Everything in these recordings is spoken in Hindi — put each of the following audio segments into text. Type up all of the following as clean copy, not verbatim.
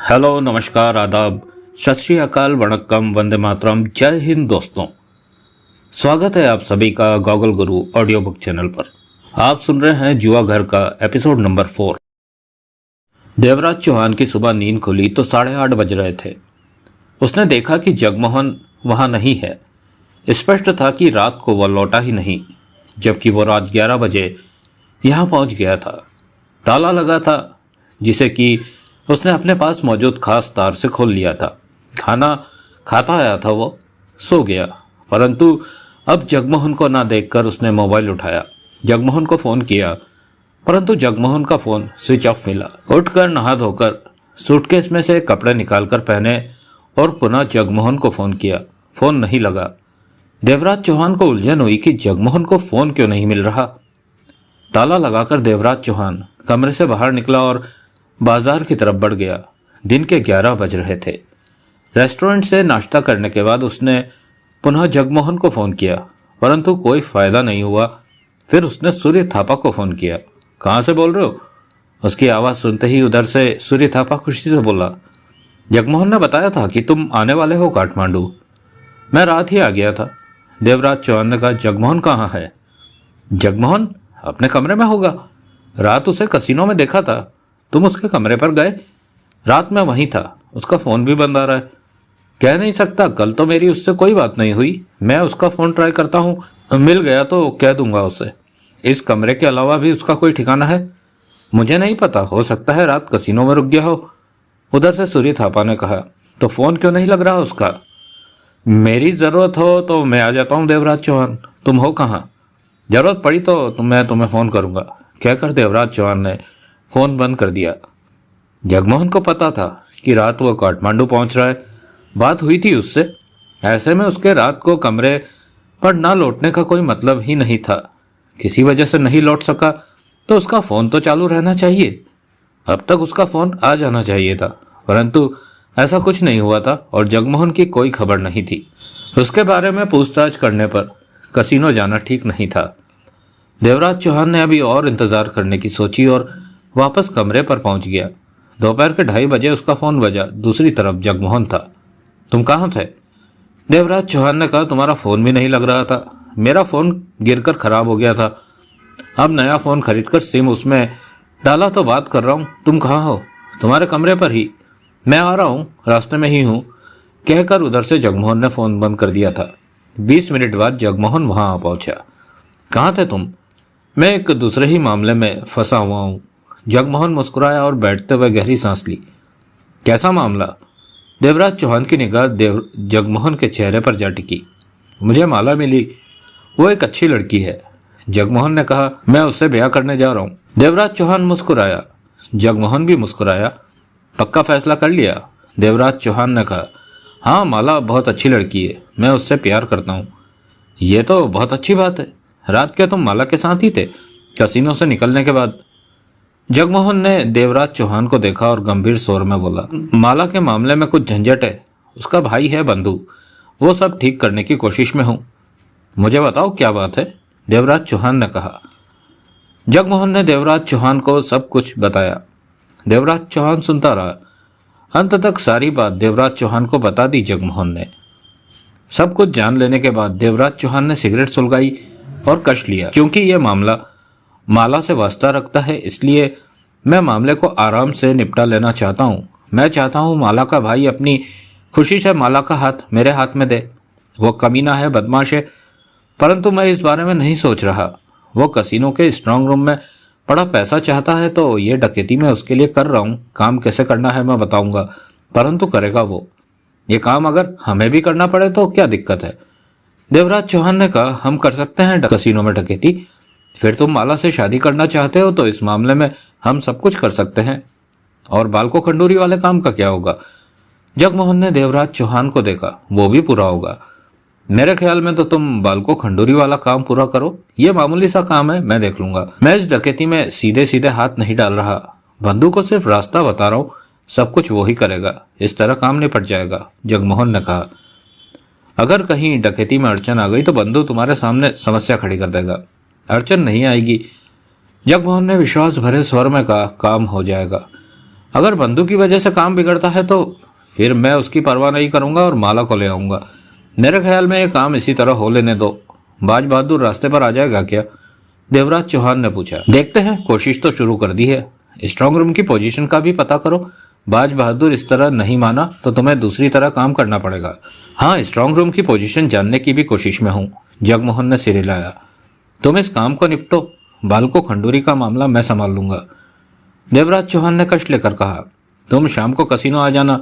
हेलो, नमस्कार, आदाब, सत श्री अकाल, वणक्कम, वंदे मातरम, जय हिंद दोस्तों। स्वागत है आप सभी का गॉगल गुरु ऑडियो बुक चैनल पर। आप सुन रहे हैं जुआ घर का एपिसोड नंबर 4। देवराज चौहान की सुबह नींद खुली तो 8:30 बज रहे थे। उसने देखा कि जगमोहन वहां नहीं है। स्पष्ट था कि रात को वह लौटा ही नहीं, जबकि वो रात 11 बजे यहाँ पहुंच गया था। ताला लगा था, जिसे कि उसने अपने पास मौजूद खास तार से खोल लिया था। खाना खाता आया था, वो सो गया। परंतु अब जगमोहन को ना देखकर उसने मोबाइल उठाया, जगमोहन को फ़ोन किया, परंतु जगमोहन का फ़ोन स्विच ऑफ मिला। उठकर नहा धोकर सूटकेस में से कपड़े निकालकर पहने और पुनः जगमोहन को फ़ोन किया। फ़ोन नहीं लगा। देवराज चौहान को उलझन हुई कि जगमोहन को फ़ोन क्यों नहीं मिल रहा। ताला लगाकर देवराज चौहान कमरे से बाहर निकला और बाजार की तरफ बढ़ गया। दिन के 11 बज रहे थे। रेस्टोरेंट से नाश्ता करने के बाद उसने पुनः जगमोहन को फ़ोन किया, परंतु कोई फ़ायदा नहीं हुआ। फिर उसने सूर्य थापा को फ़ोन किया। कहाँ से बोल रहे हो? उसकी आवाज़ सुनते ही उधर से सूर्य थापा खुशी से बोला, जगमोहन ने बताया था कि तुम आने वाले हो काठमांडू। मैं रात ही आ गया था। देवराज चौहान ने कहा, जगमोहन कहाँ है? जगमोहन अपने कमरे में होगा। रात उसे कसिनो में देखा था। तुम उसके कमरे पर गए? रात में वहीं था। उसका फ़ोन भी बंद आ रहा है। कह नहीं सकता, कल तो मेरी उससे कोई बात नहीं हुई। मैं उसका फ़ोन ट्राई करता हूँ, मिल गया तो कह दूंगा उसे। इस कमरे के अलावा भी उसका कोई ठिकाना है? मुझे नहीं पता, हो सकता है रात कसिनो में रुक गया हो। उधर से सूर्य थापा ने कहा, तो फ़ोन क्यों नहीं लग रहा उसका? मेरी ज़रूरत हो तो मैं आ जाता हूँ देवराज चौहान। तुम हो कहाँ? ज़रूरत पड़ी तो मैं तुम्हें फ़ोन करूँगा, कहकर देवराज चौहान ने फ़ोन बंद कर दिया। जगमोहन को पता था कि रात वो काठमांडू पहुंच रहा है। बात हुई थी उससे। ऐसे में उसके रात को कमरे पर ना लौटने का कोई मतलब ही नहीं था। किसी वजह से नहीं लौट सका तो उसका फ़ोन तो चालू रहना चाहिए। अब तक उसका फ़ोन आ जाना चाहिए था, परंतु ऐसा कुछ नहीं हुआ था और जगमोहन की कोई खबर नहीं थी। उसके बारे में पूछताछ करने पर कसिनो जाना ठीक नहीं था। देवराज चौहान ने अभी और इंतज़ार करने की सोची और वापस कमरे पर पहुंच गया। दोपहर के 2:30 बजे उसका फ़ोन बजा। दूसरी तरफ जगमोहन था। तुम कहाँ थे? देवराज चौहान ने कहा, तुम्हारा फ़ोन भी नहीं लग रहा था। मेरा फ़ोन गिरकर ख़राब हो गया था। अब नया फ़ोन खरीदकर सिम उसमें डाला तो बात कर रहा हूँ। तुम कहाँ हो? तुम्हारे कमरे पर ही। मैं आ रहा हूँ, रास्ते में ही हूँ, कहकर उधर से जगमोहन ने फ़ोन बंद कर दिया था। 20 मिनट बाद जगमोहन वहाँ आ पहुँचा। कहाँ थे तुम? मैं एक दूसरे ही मामले में फंसा हुआ हूँ। जगमोहन मुस्कुराया और बैठते हुए गहरी सांस ली। कैसा मामला? देवराज चौहान की निगाह जगमोहन के चेहरे पर जा टिकी। मुझे माला मिली, वो एक अच्छी लड़की है। जगमोहन ने कहा, मैं उससे ब्याह करने जा रहा हूँ। देवराज चौहान मुस्कुराया। जगमोहन भी मुस्कुराया। पक्का फैसला कर लिया? देवराज चौहान ने कहा, हाँ, माला बहुत अच्छी लड़की है, मैं उससे प्यार करता हूँ। ये तो बहुत अच्छी बात है। रात क्या तुम माला के साथ ही थे, कसिनो से निकलने के बाद? जगमोहन ने देवराज चौहान को देखा और गंभीर स्वर में बोला, माला के मामले में कुछ झंझट है। उसका भाई है बंधु, वो सब ठीक करने की कोशिश में हूँ। मुझे बताओ क्या बात है? देवराज चौहान ने कहा। जगमोहन ने देवराज चौहान को सब कुछ बताया। देवराज चौहान सुनता रहा। अंत तक सारी बात देवराज चौहान को बता दी जगमोहन ने। सब कुछ जान लेने के बाद देवराज चौहान ने सिगरेट सुलगाई और कश लिया। क्योंकि यह मामला माला से वास्ता रखता है, इसलिए मैं मामले को आराम से निपटा लेना चाहता हूँ। मैं चाहता हूँ माला का भाई अपनी खुशी से माला का हाथ मेरे हाथ में दे। वो कमीना है, बदमाश है, परंतु मैं इस बारे में नहीं सोच रहा। वो कसिनो के स्ट्रांग रूम में बड़ा पैसा चाहता है, तो ये डकैती मैं उसके लिए कर रहा हूँ। काम कैसे करना है मैं बताऊँगा, परंतु करेगा वो। ये काम अगर हमें भी करना पड़े तो क्या दिक्कत है? देवराज चौहान ने कहा, हम कर सकते हैं कसिनो में डकैती। फिर तुम माला से शादी करना चाहते हो तो इस मामले में हम सब कुछ कर सकते हैं। और बालको खंडूरी वाले काम का क्या होगा? जगमोहन ने देवराज चौहान को देखा। वो भी पूरा होगा। मेरे ख्याल में तो तुम बालको खंडूरी वाला काम पूरा करो। ये मामूली सा काम है, मैं देख लूंगा। मैं इस डकैती में सीधे सीधे हाथ नहीं डाल रहा। बंधु को सिर्फ रास्ता बता रहा हूँ, सब कुछ वो ही करेगा। इस तरह काम निपट जाएगा, जगमोहन ने कहा। अगर कहीं डकैती में अड़चन आ गई तो बंधु तुम्हारे सामने समस्या खड़ी कर देगा। अड़चन नहीं आएगी, जगमोहन ने विश्वास भरे स्वर में कहा, काम हो जाएगा। अगर बंधु की वजह से काम बिगड़ता है तो फिर मैं उसकी परवाह नहीं करूंगा और माला को ले आऊंगा। मेरे ख्याल में ये काम इसी तरह हो लेने दो। बाज बहादुर रास्ते पर आ जाएगा क्या? देवराज चौहान ने पूछा। देखते हैं, कोशिश तो शुरू कर दी है। स्ट्रांग रूम की पोजीशन का भी पता करो। बाज बहादुर इस तरह नहीं माना तो तुम्हें दूसरी तरह काम करना पड़ेगा। हाँ, स्ट्रांग रूम की पोजीशन जानने की भी कोशिश में हूँ। जगमोहन ने सिर हिलाया। तुम इस काम को निपटो, बालको खंडूरी का मामला मैं संभाल लूंगा। देवराज चौहान ने कष्ट लेकर कहा। तुम शाम को कसिनो आ जाना।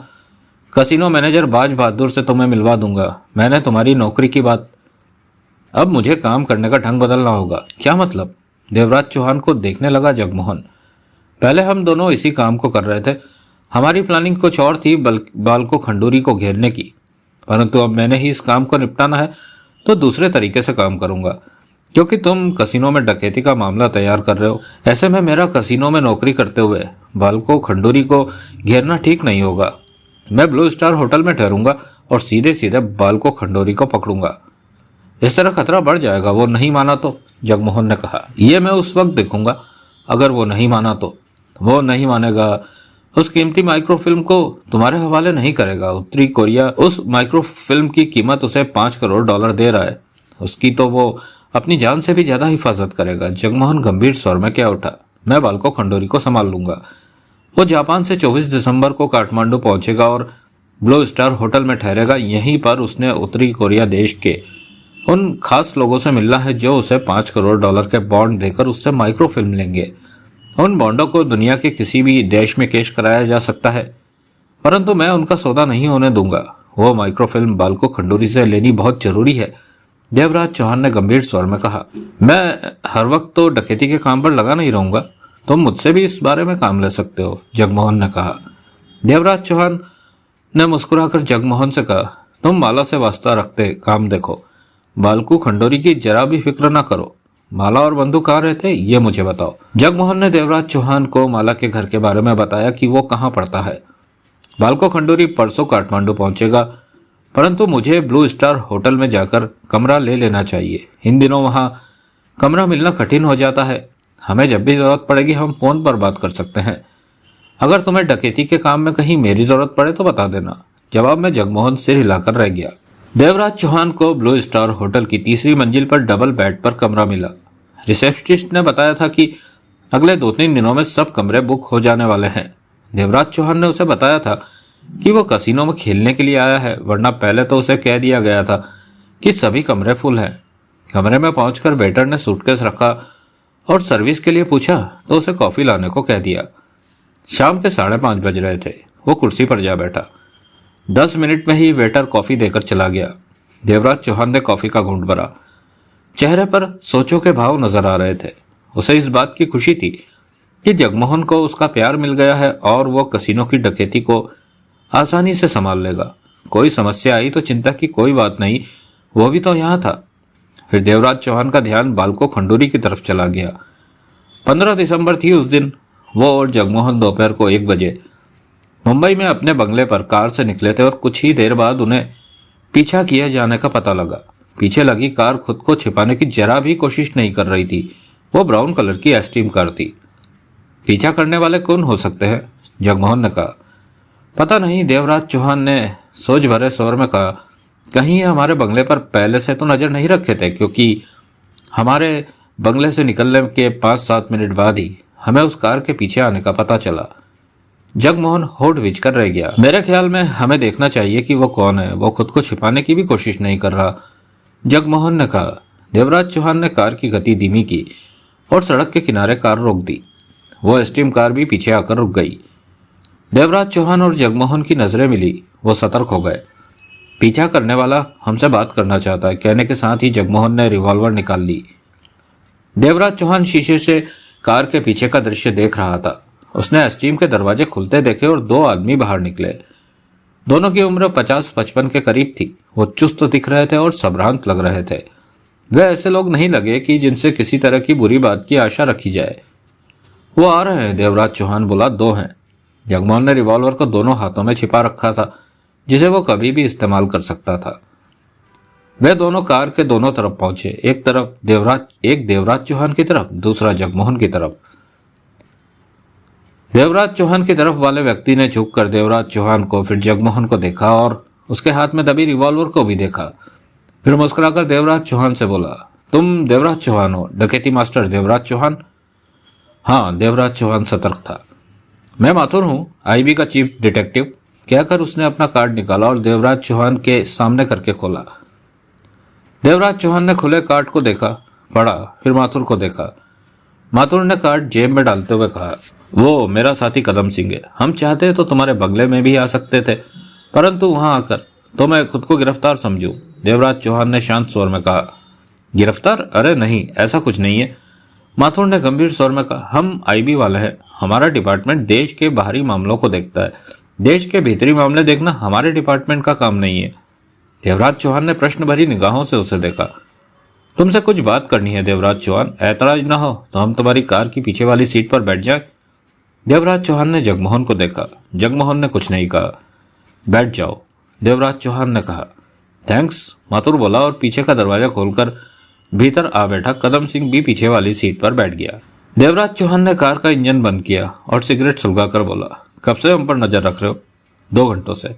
कसिनो मैनेजर बाज बहादुर से तुम्हें मिलवा दूंगा। मैंने तुम्हारी नौकरी की बात। अब मुझे काम करने का ढंग बदलना होगा। क्या मतलब? देवराज चौहान को देखने लगा जगमोहन। पहले हम दोनों इसी काम को कर रहे थे। हमारी प्लानिंग कुछ और थी, बालको खंडूरी को घेरने की, परंतु अब मैंने ही इस काम को निपटाना है तो दूसरे तरीके से काम करूंगा। क्योंकि तुम कसिनो में डकैती का मामला तैयार कर रहे हो, ऐसे में मेरा कसिनो में नौकरी करते हुए बालको खंडूरी को घेरना ठीक नहीं होगा। मैं ब्लू स्टार होटल में ठहरूंगा और सीधे सीधे बालको खंडूरी को पकड़ूंगा। इस तरह खतरा बढ़ जाएगा। वो नहीं माना तो? जगमोहन ने कहा। यह मैं उस वक्त देखूंगा। अगर वो नहीं माना तो? वो नहीं मानेगा। उस कीमती माइक्रोफिल्म को तुम्हारे हवाले नहीं करेगा। उत्तरी कोरिया उस माइक्रोफिल्म की कीमत उसे $5 करोड़ दे रहा है। उसकी तो वो अपनी जान से भी ज्यादा हिफाजत करेगा। जगमोहन गंभीर स्वर में क्या उठा। मैं बालको खंडूरी को संभाल लूंगा। वो जापान से 24 दिसंबर को काठमांडू पहुंचेगा और ब्लू स्टार होटल में ठहरेगा। यहीं पर उसने उत्तरी कोरिया देश के उन खास लोगों से मिलना है जो उसे $5 करोड़ के बॉन्ड देकर उससे माइक्रोफिल्म लेंगे। उन बॉन्डों को दुनिया के किसी भी देश में केश कराया जा सकता है, परंतु मैं उनका सौदा नहीं होने दूंगा। वो माइक्रोफिल्म बालको खंडूरी से लेनी बहुत जरूरी है। देवराज चौहान ने गंभीर स्वर में कहा। मैं हर वक्त तो डकैती के काम पर लगा नहीं रहूंगा। तुम मुझसे भी इस बारे में काम ले सकते हो, जगमोहन ने कहा। देवराज चौहान ने मुस्कुराकर जगमोहन से कहा, तुम माला से वास्ता रखते काम देखो। बालको खंडूरी की जरा भी फिक्र ना करो। माला और बंधु कहाँ रहते ये मुझे बताओ। जगमोहन ने देवराज चौहान को माला के घर के बारे में बताया कि वो कहाँ पड़ता है। बालको खंडूरी परसों काठमांडू पहुंचेगा, परंतु मुझे ब्लू स्टार होटल में जाकर कमरा ले लेना चाहिए। इन दिनों वहाँ कमरा मिलना कठिन हो जाता है। हमें जब भी जरूरत पड़ेगी हम फोन पर बात कर सकते हैं। अगर तुम्हें डकैती के काम में कहीं मेरी जरूरत पड़े तो बता देना। जवाब में जगमोहन सिर हिलाकर रह गया। देवराज चौहान को ब्लू स्टार होटल की तीसरी मंजिल पर डबल बेड पर कमरा मिला। रिसेप्शनिस्ट ने बताया था कि अगले 2-3 दिनों में सब कमरे बुक हो जाने वाले हैं। देवराज चौहान ने उसे बताया था कि वो कसिनो में खेलने के लिए आया है, वरना पहले तो उसे कह दिया गया था कि सभी कमरे फुल हैं। कमरे में पहुंचकर वेटर ने सूटकेस रखा और सर्विस के लिए पूछा तो उसे कॉफी लाने को कह दिया। शाम के 5:30 बज रहे थे। वो कुर्सी पर जा बैठा। 10 मिनट में ही वेटर कॉफी देकर चला गया। देवराज चौहान ने कॉफी का घूंट भरा। चेहरे पर सोचों के भाव नजर आ रहे थे। उसे इस बात की खुशी थी कि जगमोहन को उसका प्यार मिल गया है और वो कसिनो की डकैती को आसानी से संभाल लेगा। कोई समस्या आई तो चिंता की कोई बात नहीं, वो भी तो यहाँ था। फिर देवराज चौहान का ध्यान बालको खंडूरी की तरफ चला गया। 15 दिसंबर थी उस दिन। वो और जगमोहन दोपहर को 1 बजे मुंबई में अपने बंगले पर कार से निकले थे और कुछ ही देर बाद उन्हें पीछा किए जाने का पता लगा। पीछे लगी कार खुद को छिपाने की जरा भी कोशिश नहीं कर रही थी। वो ब्राउन कलर की एस्टीम कार थी। पीछा करने वाले कौन हो सकते हैं? जगमोहन ने कहा। पता नहीं, देवराज चौहान ने सोच भरे स्वर में कहा। कहीं हमारे बंगले पर पहले से तो नजर नहीं रखे थे, क्योंकि हमारे बंगले से निकलने के 5-7 मिनट बाद ही हमें उस कार के पीछे आने का पता चला। जगमोहन होठ विच कर रह गया। मेरे ख्याल में हमें देखना चाहिए कि वो कौन है। वो खुद को छिपाने की भी कोशिश नहीं कर रहा, जगमोहन ने कहा। देवराज चौहान ने कार की गति धीमी की और सड़क के किनारे कार रोक दी। वो स्टीम कार भी पीछे आकर रुक गई। देवराज चौहान और जगमोहन की नजरें मिली। वो सतर्क हो गए। पीछा करने वाला हमसे बात करना चाहता है, कहने के साथ ही जगमोहन ने रिवॉल्वर निकाल ली। देवराज चौहान शीशे से कार के पीछे का दृश्य देख रहा था। उसने स्टीम के दरवाजे खुलते देखे और 2 आदमी बाहर निकले। दोनों की उम्र 50-55 के करीब थी। वो चुस्त दिख रहे थे और संभ्रांत लग रहे थे। वे ऐसे लोग नहीं लगे कि जिनसे किसी तरह की बुरी बात की आशा रखी जाए। वो आ रहे हैं, देवराज चौहान बोला। 2 हैं। जगमोहन ने रिवॉल्वर को दोनों हाथों में छिपा रखा था, जिसे वो कभी भी इस्तेमाल कर सकता था। वे दोनों कार के दोनों तरफ पहुंचे। एक देवराज चौहान की तरफ, दूसरा जगमोहन की तरफ। देवराज चौहान की तरफ वाले व्यक्ति ने झुककर देवराज चौहान को, फिर जगमोहन को देखा और उसके हाथ में दबी रिवॉल्वर को भी देखा। फिर मुस्कुराकर देवराज चौहान से बोला, तुम देवराज चौहान हो, डकैती मास्टर देवराज चौहान? हाँ, देवराज चौहान सतर्क था। मैं माथुर हूँ, आईबी का चीफ डिटेक्टिव, कहकर उसने अपना कार्ड निकाला और देवराज चौहान के सामने करके खोला। देवराज चौहान ने खुले कार्ड को देखा, पढ़ा, फिर माथुर को देखा। माथुर ने कार्ड जेब में डालते हुए कहा, वो मेरा साथी कदम सिंह है। हम चाहते तो तुम्हारे बंगले में भी आ सकते थे, परंतु वहां आकर तो मैं खुद को गिरफ्तार समझूं। देवराज चौहान ने शांत स्वर में कहा। गिरफ्तार? अरे नहीं, ऐसा कुछ नहीं है। माथुर ने गंभीर स्वर में कहा, हम आईबी वाले हैं। हमारा डिपार्टमेंट देश के बाहरी मामलों को देखता है। देश के भीतरी मामले देखना हमारे डिपार्टमेंट का काम नहीं है। देवराज चौहान ने प्रश्न भरी निगाहों से उसे देखा। तुमसे कुछ बात करनी है देवराज चौहान, ऐतराज ना हो तो हम तुम्हारी कार की पीछे वाली सीट पर बैठ जाएं। देवराज चौहान ने जगमोहन को देखा। जगमोहन ने कुछ नहीं कहा। बैठ जाओ, देवराज चौहान ने कहा। थैंक्स, माथुर बोला और पीछे का दरवाजा खोलकर भीतर आ बैठा कदम सिंह भी पीछे वाली सीट पर बैठ गया। देवराज चौहान ने कार का इंजन बंद किया और सिगरेट सुलगाकर बोला, कब से हम पर नजर रख रहे हो? 2 घंटों से।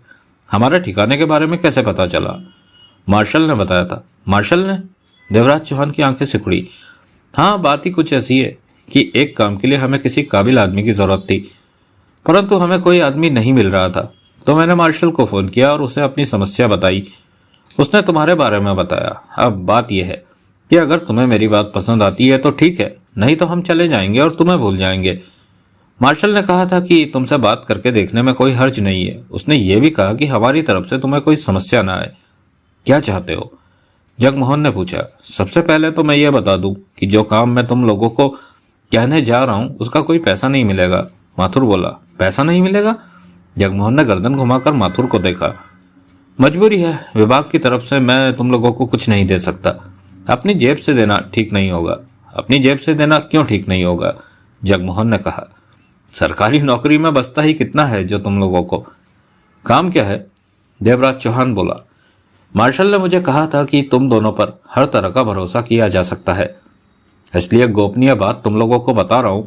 हमारे ठिकाने के बारे में कैसे पता चला? मार्शल ने बताया था। मार्शल ने? देवराज चौहान की आंखें सिकुड़ी। हाँ, बात ही कुछ ऐसी है कि एक काम के लिए हमें किसी काबिल आदमी की जरूरत थी, परंतु हमें कोई आदमी नहीं मिल रहा था, तो मैंने मार्शल को फ़ोन किया और उसे अपनी समस्या बताई। उसने तुम्हारे बारे में बताया। अब बात यह है कि अगर तुम्हें मेरी बात पसंद आती है तो ठीक है, नहीं तो हम चले जाएंगे और तुम्हें भूल जाएंगे। मार्शल ने कहा था कि तुमसे बात करके देखने में कोई हर्ज नहीं है। उसने ये भी कहा कि हमारी तरफ से तुम्हें कोई समस्या ना आए। क्या चाहते हो? जगमोहन ने पूछा। सबसे पहले तो मैं ये बता दूं कि जो काम मैं तुम लोगों को कहने जा रहा हूं उसका कोई पैसा नहीं मिलेगा। माथुर बोला। पैसा नहीं मिलेगा? जगमोहन ने गर्दन घुमाकर माथुर को देखा। मजबूरी है, विभाग की तरफ से मैं तुम लोगों को कुछ नहीं दे सकता। अपनी जेब से देना ठीक नहीं होगा। अपनी जेब से देना क्यों ठीक नहीं होगा? जगमोहन ने कहा। सरकारी नौकरी में बचता ही कितना है जो तुम लोगों को। काम क्या है? देवराज चौहान बोला। मार्शल ने मुझे कहा था कि तुम दोनों पर हर तरह का भरोसा किया जा सकता है, इसलिए गोपनीय बात तुम लोगों को बता रहा हूं,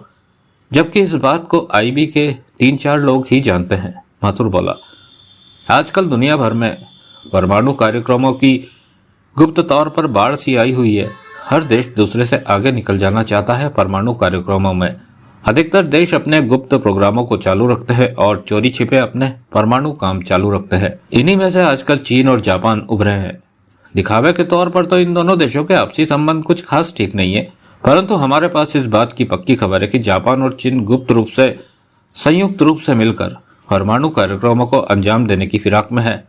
जबकि इस बात को आईबी के 3-4 लोग ही जानते हैं। माथुर बोला। आजकल दुनिया भर में परमाणु कार्यक्रमों की गुप्त तौर पर बाढ़ सी आई हुई है। हर देश दूसरे से आगे निकल जाना चाहता है परमाणु कार्यक्रमों में। अधिकतर देश अपने गुप्त प्रोग्रामों को चालू रखते हैं और चोरी छिपे अपने परमाणु काम चालू रखते हैं। इन्हीं में से आजकल चीन और जापान उभरे हैं। दिखावे के तौर पर तो इन दोनों देशों के आपसी संबंध कुछ खास ठीक नहीं है, परंतु हमारे पास इस बात की पक्की खबर है कि जापान और चीन गुप्त रूप से, संयुक्त रूप से मिलकर परमाणु कार्यक्रमों को अंजाम देने की फिराक में है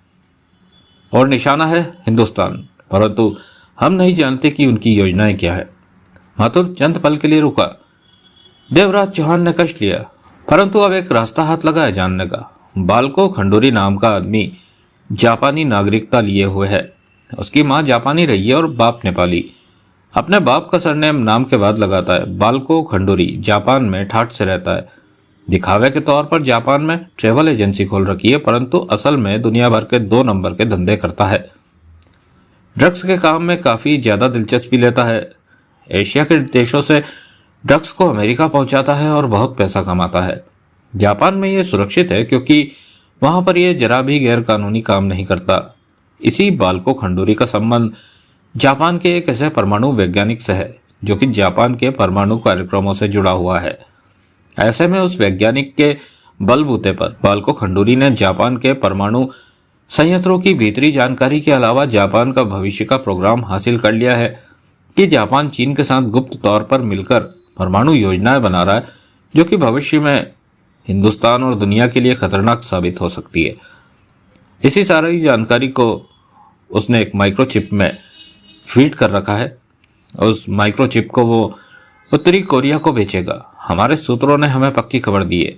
और निशाना है हिंदुस्तान, परंतु हम नहीं जानते कि उनकी योजनाएं क्या है। माथुर चंद पल के लिए रुका। देवराज चौहान ने कष्ट लिया, परंतु अब एक रास्ता हाथ लगा है जानने का। बाल्को खंडूरी नाम का आदमी जापानी नागरिकता लिए हुए है। उसकी माँ जापानी रही है और बाप नेपाली। अपने बाप का सरनेम नाम के बाद लगाता है। बाल्को खंडूरी जापान में ठाठ से रहता है। दिखावे के तौर पर जापान में ट्रेवल एजेंसी खोल रखी है, परंतु असल में दुनिया भर के 2 नंबर के धंधे करता है। ड्रग्स के काम में काफ़ी ज़्यादा दिलचस्पी लेता है। एशिया के देशों से ड्रग्स को अमेरिका पहुंचाता है और बहुत पैसा कमाता है। जापान में ये सुरक्षित है क्योंकि वहां पर यह जरा भी गैर कानूनी काम नहीं करता। इसी बाल्को खंडूरी का संबंध जापान के एक ऐसे परमाणु वैज्ञानिक से है जो कि जापान के परमाणु कार्यक्रमों से जुड़ा हुआ है। ऐसे में उस वैज्ञानिक के बलबूते पर बाल्को खंडूरी ने जापान के परमाणु संयंत्रों की भीतरी जानकारी के अलावा जापान का भविष्य का प्रोग्राम हासिल कर लिया है कि जापान चीन के साथ गुप्त तौर पर मिलकर परमाणु योजनाएं बना रहा है, जो कि भविष्य में हिंदुस्तान और दुनिया के लिए खतरनाक साबित हो सकती है। इसी सारी जानकारी को उसने एक माइक्रोचिप में फीड कर रखा है। उस माइक्रोचिप को वो उत्तरी कोरिया को बेचेगा। हमारे सूत्रों ने हमें पक्की खबर दी है।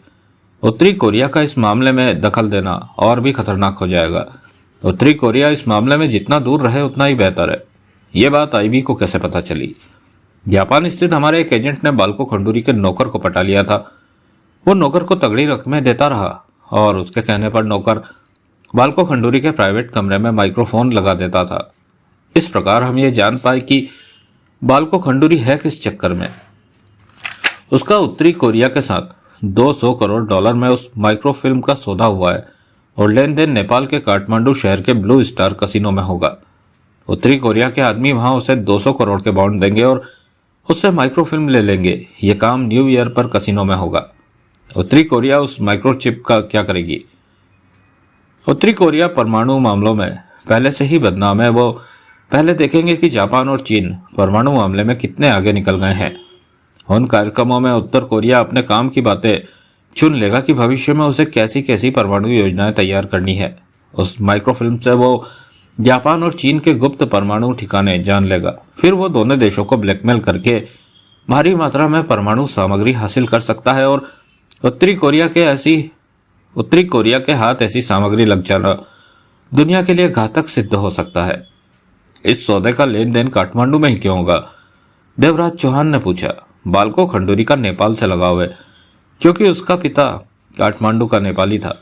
उत्तरी कोरिया का इस मामले में दखल देना और भी खतरनाक हो जाएगा। उत्तरी कोरिया इस मामले में जितना दूर रहे उतना ही बेहतर है। ये बात आईबी को कैसे पता चली? जापान स्थित हमारे एक एजेंट ने बाल्को खंडूरी के नौकर को पटा लिया था। वो नौकर को तगड़ी रकमें देता रहा और उसके कहने पर नौकर बाल्को खंडूरी के प्राइवेट कमरे में माइक्रोफोन लगा देता था। इस प्रकार हम ये जान पाए कि बाल्को खंडूरी है किस चक्कर में। उसका उत्तरी कोरिया के साथ 200 करोड़ डॉलर में उस माइक्रोफिल्म का सौदा हुआ है और लेन देन नेपाल के काठमांडू शहर के ब्लू स्टार कसिनो में होगा। उत्तरी कोरिया के आदमी वहां उसे 200 करोड़ के बॉन्ड देंगे और उससे माइक्रोफिल्म ले लेंगे। ये काम न्यू ईयर पर कसिनो में होगा। उत्तरी कोरिया उस माइक्रोचिप का क्या करेगी? उत्तरी कोरिया परमाणु मामलों में पहले से ही बदनाम है। वो पहले देखेंगे कि जापान और चीन परमाणु मामले में कितने आगे निकल गए हैं। उन कार्यक्रमों में उत्तर कोरिया अपने काम की बातें चुन लेगा कि भविष्य में उसे कैसी कैसी परमाणु योजनाएं तैयार करनी है। उस माइक्रोफिल्म से वो जापान और चीन के गुप्त परमाणु ठिकाने जान लेगा। फिर वो दोनों देशों को ब्लैकमेल करके भारी मात्रा में परमाणु सामग्री हासिल कर सकता है और उत्तरी कोरिया के हाथ ऐसी सामग्री लग जाना दुनिया के लिए घातक सिद्ध हो सकता है। इस सौदे का लेन देन काठमांडू में ही क्यों होगा? देवराज चौहान ने पूछा। बालको खंडूरी का नेपाल से लगाव है, क्योंकि उसका पिता काठमांडू का नेपाली था।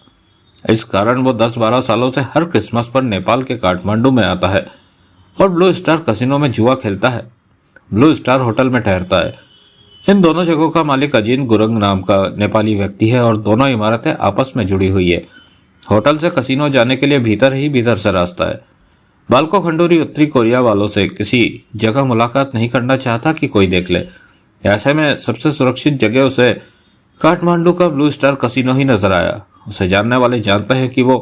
इस कारण वो 10-12 सालों से हर क्रिसमस पर नेपाल के काठमांडू में आता है और ब्लू स्टार कसिनो में जुआ खेलता है। ब्लू स्टार होटल में ठहरता है। इन दोनों जगहों का मालिक अजीन गुरंग नाम का नेपाली व्यक्ति है और दोनों इमारतें आपस में जुड़ी हुई है। होटल से कसिनो जाने के लिए भीतर ही भीतर से रास्ता है। बालको खंडूरी उत्तरी कोरिया वालों से किसी जगह मुलाकात नहीं करना चाहता कि कोई देख ले। ऐसे में सबसे सुरक्षित जगह उसे काठमांडू का ब्लू स्टार कसिनो ही नजर आया। उसे जानने वाले जानते हैं कि वो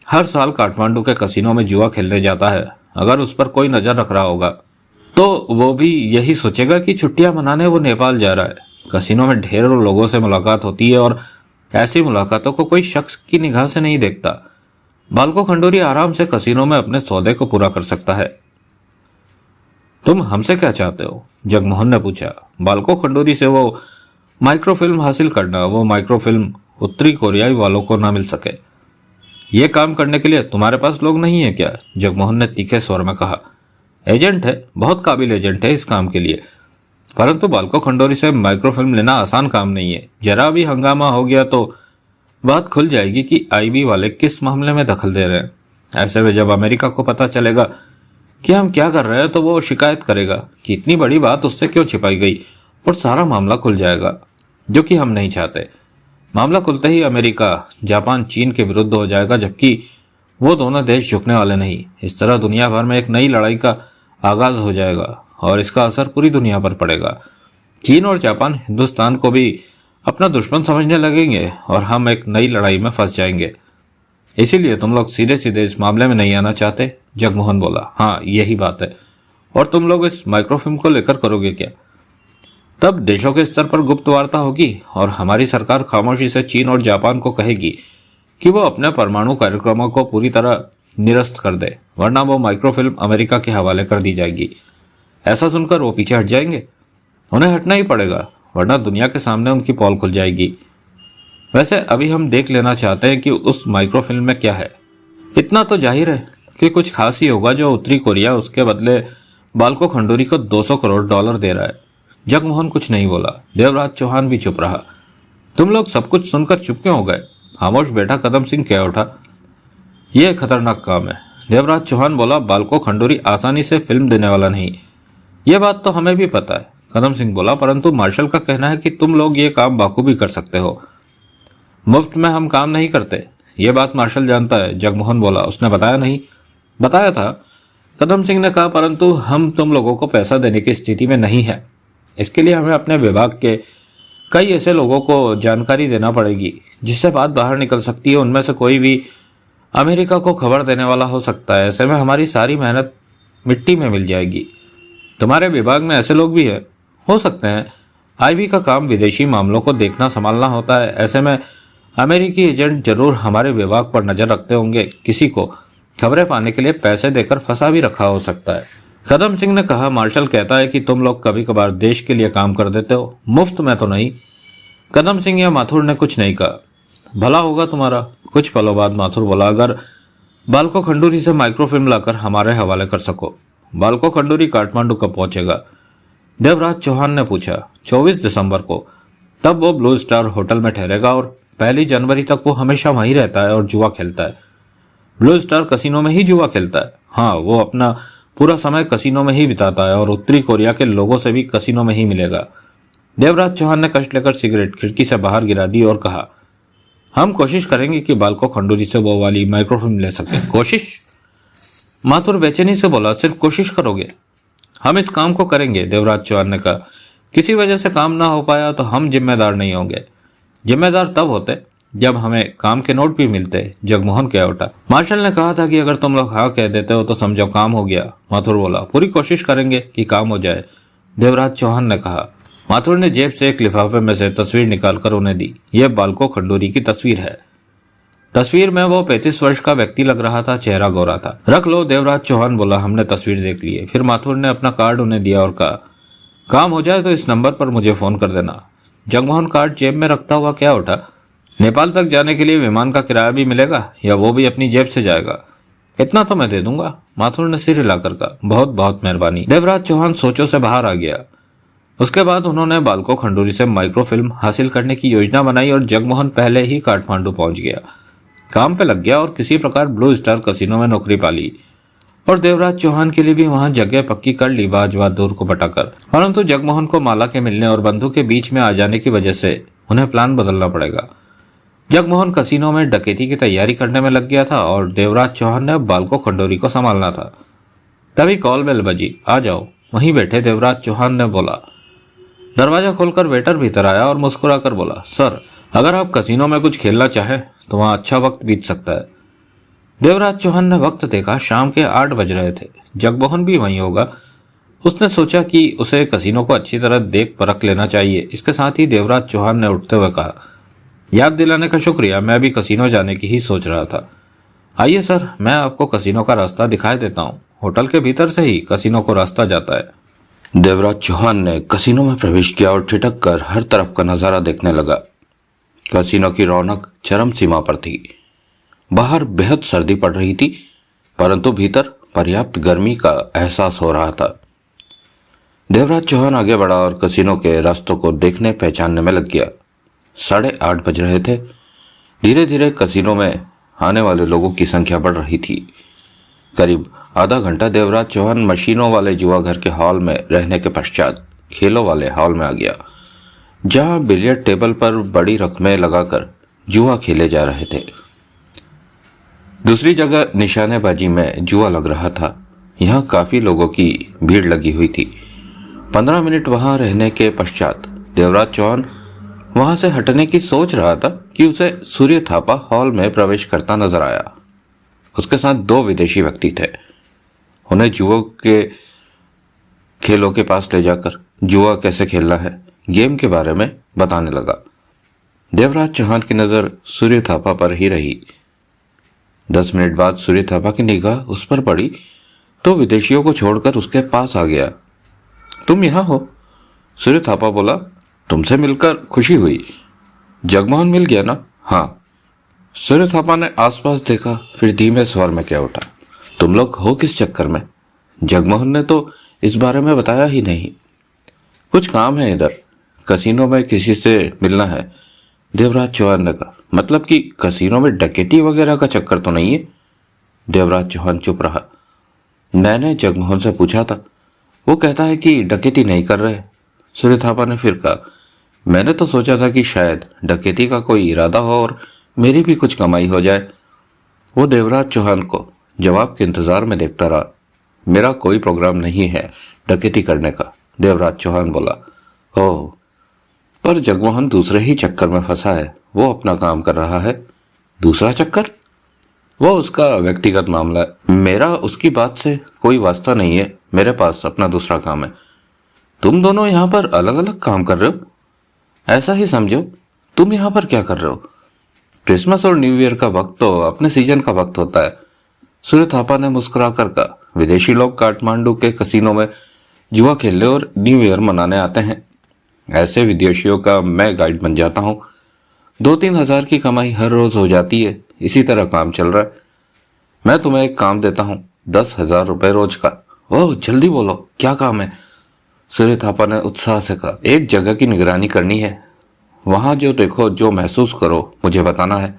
हर साल काठमांडू के कसिनो में जुआ खेलने जाता है। अगर उस पर कोई नजर रख रहा होगा तो वो भी यही सोचेगा कि छुट्टियां मनाने वो नेपाल जा रहा है। कसिनो में ढेरों लोगों से मुलाकात होती है और ऐसी मुलाकातों को कोई शख्स की निगाह से नहीं देखता। बालको खंडूरी आराम से कसिनो में अपने सौदे को पूरा कर सकता है। तुम हमसे क्या चाहते हो? जगमोहन ने पूछा। बालको खंडूरी से वो माइक्रोफिल्म हासिल करना। वो माइक्रोफिल्म उत्तरी कोरियाई वालों को ना मिल सके। ये काम करने के लिए तुम्हारे पास लोग नहीं है क्या? जगमोहन ने तीखे स्वर में कहा। एजेंट है, बहुत काबिल एजेंट है इस काम के लिए, परंतु बालको खंडूरी से माइक्रोफिल्म लेना आसान काम नहीं है। जरा भी हंगामा हो गया तो बात खुल जाएगी कि आईबी वाले किस मामले में दखल दे रहे हैं। ऐसे में जब अमेरिका को पता चलेगा कि हम क्या कर रहे हैं तो वो शिकायत करेगा कि इतनी बड़ी बात उससे क्यों छिपाई गई और सारा मामला खुल जाएगा, जो कि हम नहीं चाहते। मामला खुलते ही अमेरिका, जापान, चीन के विरुद्ध हो जाएगा, जबकि वो दोनों देश झुकने वाले नहीं। इस तरह दुनिया भर में एक नई लड़ाई का आगाज हो जाएगा और इसका असर पूरी दुनिया पर पड़ेगा। चीन और जापान हिंदुस्तान को भी अपना दुश्मन समझने लगेंगे और हम एक नई लड़ाई में फंस जाएंगे। इसीलिए तुम लोग सीधे सीधे इस मामले में नहीं आना चाहते? जगमोहन बोला। हाँ, यही बात है। और तुम लोग इस माइक्रोफिल्म को लेकर करोगे क्या? तब देशों के स्तर पर गुप्त वार्ता होगी और हमारी सरकार खामोशी से चीन और जापान को कहेगी कि वो अपने परमाणु कार्यक्रमों को पूरी तरह निरस्त कर दे, वरना वो माइक्रोफिल्म अमेरिका के हवाले कर दी जाएगी। ऐसा सुनकर वो पीछे हट जाएंगे। उन्हें हटना ही पड़ेगा, वरना दुनिया के सामने उनकी पोल खुल जाएगी। वैसे अभी हम देख लेना चाहते हैं कि उस माइक्रोफिल्म में क्या है। इतना तो जाहिर है कि कुछ खास ही होगा जो उत्तरी कोरिया उसके बदले बालको खंडूरी को 200 करोड़ डॉलर दे रहा है। जगमोहन कुछ नहीं बोला। देवराज चौहान भी चुप रहा। तुम लोग सब कुछ सुनकर चुप क्यों हो गए? खामोश बैठा कदम सिंह कह उठा। यह खतरनाक काम है। देवराज चौहान बोला। बालको खंडूरी आसानी से फिल्म देने वाला नहीं, यह बात तो हमें भी पता है। कदम सिंह बोला। परंतु मार्शल का कहना है कि तुम लोग ये काम बाखूबी कर सकते हो। मुफ्त में हम काम नहीं करते, ये बात मार्शल जानता है। जगमोहन बोला। उसने बताया नहीं? बताया था, कदम सिंह ने कहा, परंतु हम तुम लोगों को पैसा देने की स्थिति में नहीं है। इसके लिए हमें अपने विभाग के कई ऐसे लोगों को जानकारी देना पड़ेगी जिससे बात बाहर निकल सकती है। उनमें से कोई भी अमेरिका को खबर देने वाला हो सकता है। ऐसे में हमारी सारी मेहनत मिट्टी में मिल जाएगी। तुम्हारे विभाग में ऐसे लोग भी हैं? हो सकते हैं। आईबी का काम विदेशी मामलों को देखना संभालना होता है। ऐसे में अमेरिकी एजेंट जरूर हमारे विभाग पर नजर रखते होंगे। किसी को खबरें पाने के लिए पैसे देकर फंसा भी रखा हो सकता है। कदम सिंह ने कहा। मार्शल कहता है कि तुम लोग कभी कभार देश के लिए काम कर देते हो, मुफ्त में तो नहीं। कदम सिंह या माथुर ने कुछ नहीं कहा। भला होगा तुम्हारा। कुछ पलों बाद माथुर बोला। अगर बालको खंडूरी से माइक्रोफिल्म लाकर हमारे हवाले कर सको। बालको खंडूरी काठमांडू कब पहुंचेगा? देवराज चौहान ने पूछा। 24 दिसंबर को। तब वो ब्लू स्टार होटल में ठहरेगा और 1 जनवरी तक वो हमेशा वहीं रहता है और जुआ खेलता है। ब्लू स्टार कसिनो में ही जुआ खेलता है। हाँ, वो अपना पूरा समय कसिनो में ही बिताता है और उत्तरी कोरिया के लोगों से भी कसिनो में ही मिलेगा। देवराज चौहान ने कष्ट लेकर सिगरेट खिड़की से बाहर गिरा दी और कहा, हम कोशिश करेंगे कि बालको खंडूरी से वो वाली माइक्रोफिल्म ले सकें। कोशिश? माथुर बेचैनी से बोला, सिर्फ कोशिश करोगे? हम इस काम को करेंगे, देवराज चौहान ने कहा। किसी वजह से काम ना हो पाया तो हम जिम्मेदार नहीं होंगे। जिम्मेदार तब होते जब हमें काम के नोट भी मिलते, जगमोहन कह उठा। मार्शल ने कहा था कि अगर तुम लोग हाँ कह देते हो तो समझो काम हो गया। माथुर बोला, पूरी कोशिश करेंगे कि काम हो जाए, देवराज चौहान ने कहा। माथुर ने जेब से एक लिफाफे में से तस्वीर निकालकर उन्हें दी। यह बालको खंडूरी की तस्वीर है। तस्वीर में वो 35 वर्ष का व्यक्ति लग रहा था, चेहरा गोरा था। रख लो, देवराज चौहान बोला, हमने तस्वीर देख ली है। फिर माथुर ने अपना कार्ड उन्हें दिया और कहा, काम हो जाए तो इस नंबर पर मुझे फोन कर देना। जगमोहन कार्ड जेब में रखता हुआ क्या उठा, नेपाल तक जाने के लिए विमान का किराया भी मिलेगा या वो भी अपनी जेब से जाएगा? इतना तो मैं दे दूंगा, माथुर ने सिर हिलाकर कहा। बहुत बहुत मेहरबानी। देवराज चौहान सोचों से बाहर आ गया। उसके बाद उन्होंने बालको खंडूरी से माइक्रोफिल्म हासिल करने की योजना बनाई और जगमोहन पहले ही काठमांडू पहुंच गया। काम पे लग गया और किसी प्रकार ब्लू स्टार कसिनो में नौकरी पा ली और देवराज चौहान के लिए भी वहां जगह पक्की कर ली, बाजवादूर को बटाकर। परंतु जगमोहन को माला के मिलने और बंधु के बीच में आ जाने की वजह से उन्हें प्लान बदलना पड़ेगा। जगमोहन कसिनो में डकैती की तैयारी करने में लग गया था और देवराज चौहान ने बालको खंडूरी को संभालना था। तभी कॉल बेल बजी। आ जाओ, वहीं बैठे देवराज चौहान ने बोला। दरवाजा खोलकर वेटर भीतर आया और मुस्कुराकर बोला, सर, अगर आप कसिनो में कुछ खेलना चाहें तो वहां अच्छा वक्त बीत सकता है। देवराज चौहान ने वक्त देखा, शाम के 8 बज रहे थे। जगमोहन भी वहीं होगा। उसने सोचा कि उसे कसिनो को अच्छी तरह देख परख लेना चाहिए। इसके साथ ही देवराज चौहान ने उठते हुए कहा, याद दिलाने का शुक्रिया, मैं भी कसिनो जाने की ही सोच रहा था। आइए सर, मैं आपको कसिनो का रास्ता दिखाई देता हूँ। होटल के भीतर से ही कसिनो को रास्ता जाता है। देवराज चौहान ने कसिनो में प्रवेश किया और ठिठक कर हर तरफ का नजारा देखने लगा। कसिनो की रौनक चरम सीमा पर थी। बाहर बेहद सर्दी पड़ रही थी, परंतु भीतर पर्याप्त गर्मी का एहसास हो रहा था। देवराज चौहान आगे बढ़ा और कसिनो के रास्तों को देखने पहचानने में लग गया। 8:30 बज रहे थे। धीरे धीरे कसिनो में आने वाले लोगों की संख्या बढ़ रही थी। करीब आधा घंटा देवराज चौहान मशीनों वाले जुआ घर के हॉल में रहने के पश्चात खेलों वाले हॉल में आ गया, जहां बिलियर्ड टेबल पर बड़ी रकमें लगाकर जुआ खेले जा रहे थे। दूसरी जगह निशानेबाजी में जुआ लग रहा था। यहाँ काफी लोगों की भीड़ लगी हुई थी। 15 मिनट वहां रहने के पश्चात देवराज चौहान वहां से हटने की सोच रहा था कि उसे सूर्य थापा हॉल में प्रवेश करता नजर आया। उसके साथ 2 विदेशी व्यक्ति थे। उन्हें जुआ के खेलों के पास ले जाकर जुआ कैसे खेलना है, गेम के बारे में बताने लगा। देवराज चौहान की नजर सूर्य थापा पर ही रही। 10 मिनट बाद सूर्य थापा की निगाह उस पर पड़ी तो विदेशियों को छोड़कर उसके पास आ गया। तुम यहाँ हो? सूर्य थापा बोला। तुमसे मिलकर खुशी हुई। जगमोहन मिल गया ना? हाँ। सूर्य थापा ने आसपास देखा, फिर धीमे स्वर में कह उठा, तुम लोग हो किस चक्कर में? जगमोहन ने तो इस बारे में बताया ही नहीं। कुछ काम है इधर, कसिनो में किसी से मिलना है, देवराज चौहान ने कहा। मतलब कि कसिनो में डकैती वगैरह का चक्कर तो नहीं है? देवराज चौहान चुप रहा। मैंने जगमोहन से पूछा था, वो कहता है कि डकैती नहीं कर रहे। सूर्य थापा ने फिर कहा, मैंने तो सोचा था कि शायद डकैती का कोई इरादा हो और मेरी भी कुछ कमाई हो जाए। वो देवराज चौहान को जवाब के इंतजार में देखता रहा। मेरा कोई प्रोग्राम नहीं है डकैती करने का, देवराज चौहान बोला। ओह, पर जगमोहन दूसरे ही चक्कर में फंसा है। वो अपना काम कर रहा है। दूसरा चक्कर? वो उसका व्यक्तिगत मामला है। मेरा उसकी बात से कोई वास्ता नहीं है। मेरे पास अपना दूसरा काम है। तुम दोनों यहाँ पर अलग अलग काम कर रहे हो? ऐसा ही समझो। तुम यहाँ पर क्या कर रहे हो? क्रिसमस और न्यू ईयर का वक्त तो अपने सीजन का वक्त होता है, सूर्य थापा ने मुस्कुरा कर कहा। विदेशी लोग काठमांडू के कसिनो में जुआ खेलने और न्यू ईयर मनाने आते हैं। ऐसे विदेशियों का मैं गाइड बन जाता हूँ। 2-3 हज़ार की कमाई हर रोज हो जाती है। इसी तरह काम चल रहा है। मैं तुम्हें एक काम देता हूँ, 10,000 रुपये रोज का। ओह, जल्दी बोलो, क्या काम है? सूर्य थापा ने उत्साह से कहा। एक जगह की निगरानी करनी है। वहां जो देखो, जो महसूस करो, मुझे बताना है।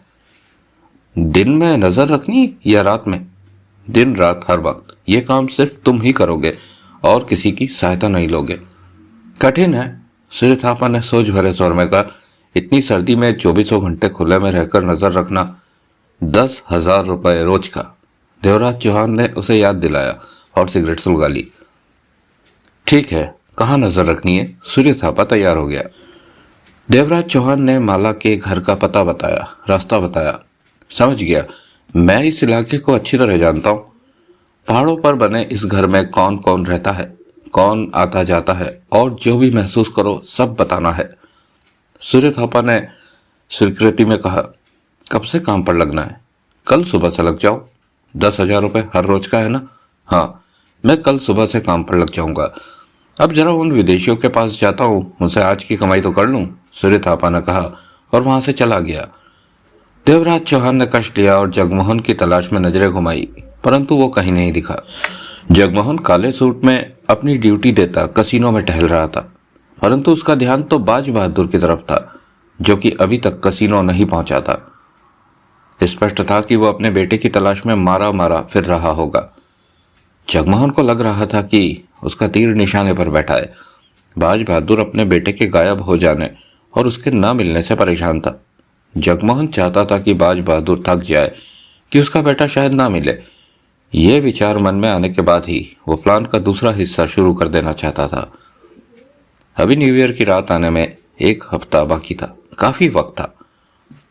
दिन में नजर रखनी या रात में? दिन रात हर वक्त। ये काम सिर्फ तुम ही करोगे और किसी की सहायता नहीं लोगे। कठिन है, सूर्य थापा ने सोच भरे स्वर में कहा, इतनी सर्दी में 24 घंटे खुले में रहकर नजर रखना, 10,000 रुपये रोज का। देवराज चौहान ने उसे याद दिलाया और सिगरेट सुलगा ली। ठीक है, कहाँ नजर रखनी है? सूर्य थापा तैयार हो गया। देवराज चौहान ने माला के घर का पता बताया, रास्ता बताया। समझ गया, मैं इस इलाके को अच्छी तरह जानता हूँ। पहाड़ों पर बने इस घर में कौन कौन रहता है, कौन आता जाता है, और जो भी महसूस करो सब बताना है। सूर्य थापा ने स्वीकृति में कहा, कब से काम पर लगना है? कल सुबह से लग जाओ। 10,000 रुपये हर रोज का है ना? हाँ, मैं कल सुबह से काम पर लग जाऊंगा। अब जरा उन विदेशियों के पास जाता हूँ, उनसे आज की कमाई तो कर लूँ, सूर्य थापा ने कहा और वहां से चला गया। देवराज चौहान ने कष्ट लिया और जगमोहन की तलाश में नजरें घुमाई, परंतु वो कहीं नहीं दिखा। जगमोहन काले सूट में अपनी ड्यूटी देता कसीनो में टहल रहा था, परंतु उसका ध्यान तो बाज बहादुर की तरफ था, जो कि अभी तक कसीनो नहीं पहुंचा था। स्पष्ट था कि वो अपने बेटे की तलाश में मारा मारा फिर रहा होगा। जगमोहन को लग रहा था कि उसका तीर निशाने पर बैठा है। बाज बहादुर अपने बेटे के गायब हो जाने और उसके न मिलने से परेशान था। जगमोहन चाहता था कि बाज बहादुर थक जाए कि उसका बेटा शायद ना मिले। यह विचार मन में आने के बाद ही वो प्लान का दूसरा हिस्सा शुरू कर देना चाहता था। अभी न्यू ईयर की रात आने में 1 हफ्ता बाकी था। काफी वक्त था।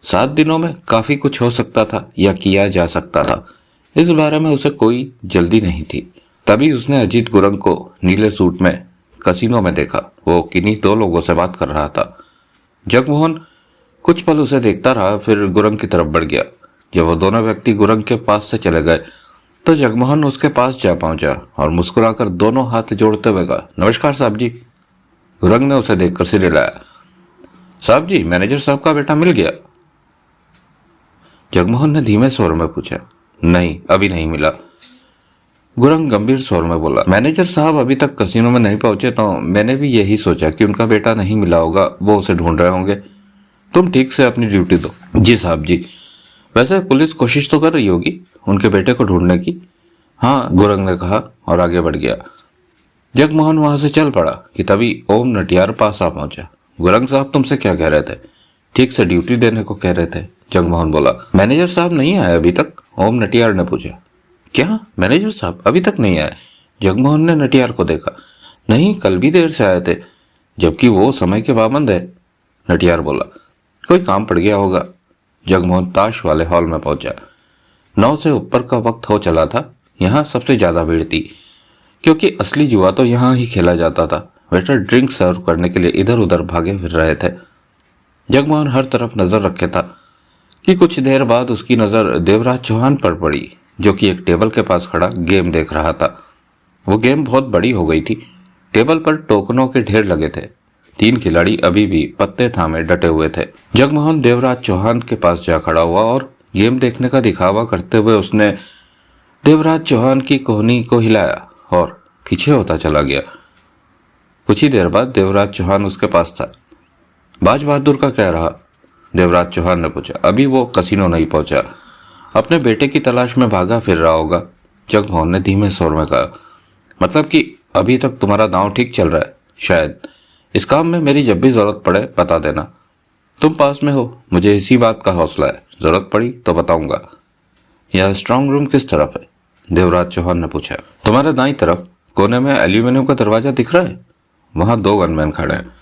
7 दिनों में काफी कुछ हो सकता था या किया जा सकता था। इस बारे में उसे कोई जल्दी नहीं थी। तभी उसने अजीत गुरंग को नीले सूट में कसीनो में देखा। वो किन्हीं 2 लोगों से बात कर रहा था। जगमोहन कुछ पल उसे देखता रहा, फिर गुरंग की तरफ बढ़ गया। जब वो दोनों व्यक्ति गुरंग के पास से चले गए तो जगमोहन उसके पास जा पहुंचा और मुस्कुराकर दोनों हाथ जोड़ते हुए कहा, नमस्कार साहब जी। गुरंग ने उसे देखकर सिर हिलाया। साहब जी, मैनेजर साहब का बेटा मिल गया? जगमोहन ने धीमे स्वर में पूछा। नहीं, अभी नहीं मिला। गुरंग गंभीर स्वर में बोला, मैनेजर साहब अभी तक कसीनो में नहीं पहुंचे तो मैंने भी यही सोचा कि उनका बेटा नहीं मिला होगा, वो उसे ढूंढ रहे होंगे। तुम ठीक से अपनी ड्यूटी दो। जी साहब जी। वैसे पुलिस कोशिश तो कर रही होगी उनके बेटे को ढूंढने की। हाँ, गुरंग ने कहा और आगे बढ़ गया। जगमोहन वहां से चल पड़ा कि तभी ओम नटियार पास आ पहुंचा। गुरंग साहब तुमसे क्या कह रहे थे? ठीक से ड्यूटी देने को कह रहे थे, जगमोहन बोला। मैनेजर साहब नहीं आए अभी तक? ओम नटियार ने पूछा। क्या मैनेजर साहब अभी तक नहीं आए? जगमोहन ने नटियार को देखा। नहीं, कल भी देर से आए थे, जबकि वो समय के पाबंद है, नटियार बोला। कोई काम पड़ गया होगा। जगमोहन ताश वाले हॉल में पहुंचा। 9 से ऊपर का वक्त हो चला था। यहाँ सबसे ज्यादा भीड़ थी, क्योंकि असली जुआ तो यहाँ ही खेला जाता था। वेटर ड्रिंक सर्व करने के लिए इधर उधर भागे फिर रहे थे। जगमोहन हर तरफ नजर रखे था कि कुछ देर बाद उसकी नजर देवराज चौहान पर पड़ी, जो कि एक टेबल के पास खड़ा गेम देख रहा था। वो गेम बहुत बड़ी हो गई थी। टेबल पर टोकनों के ढेर लगे थे। 3 खिलाड़ी अभी भी पत्ते थामे डटे हुए थे। जगमोहन देवराज चौहान के पास जा खड़ा हुआ और गेम देखने का दिखावा करते हुए उसने देवराज चौहान की कोहनी को हिलाया और पीछे होता चला गया। कुछ ही देर बाद देवराज चौहान उसके पास था। बाज बहादुर का क्या रहा? देवराज चौहान ने पूछा। अभी वो कसीनो नहीं पहुंचा, अपने बेटे की तलाश में भागा फिर रहा होगा, जगमोहन ने धीमे स्वर में कहा। मतलब कि अभी तक तुम्हारा दांव ठीक चल रहा है? शायद। इस काम में मेरी जब भी जरूरत पड़े बता देना। तुम पास में हो, मुझे इसी बात का हौसला है। जरूरत पड़ी तो बताऊंगा। यह स्ट्रांग रूम किस तरफ है? देवराज चौहान ने पूछा। तुम्हारे दाईं तरफ कोने में एल्यूमिनियम का दरवाजा दिख रहा है? वहां 2 गनमैन खड़े हैं।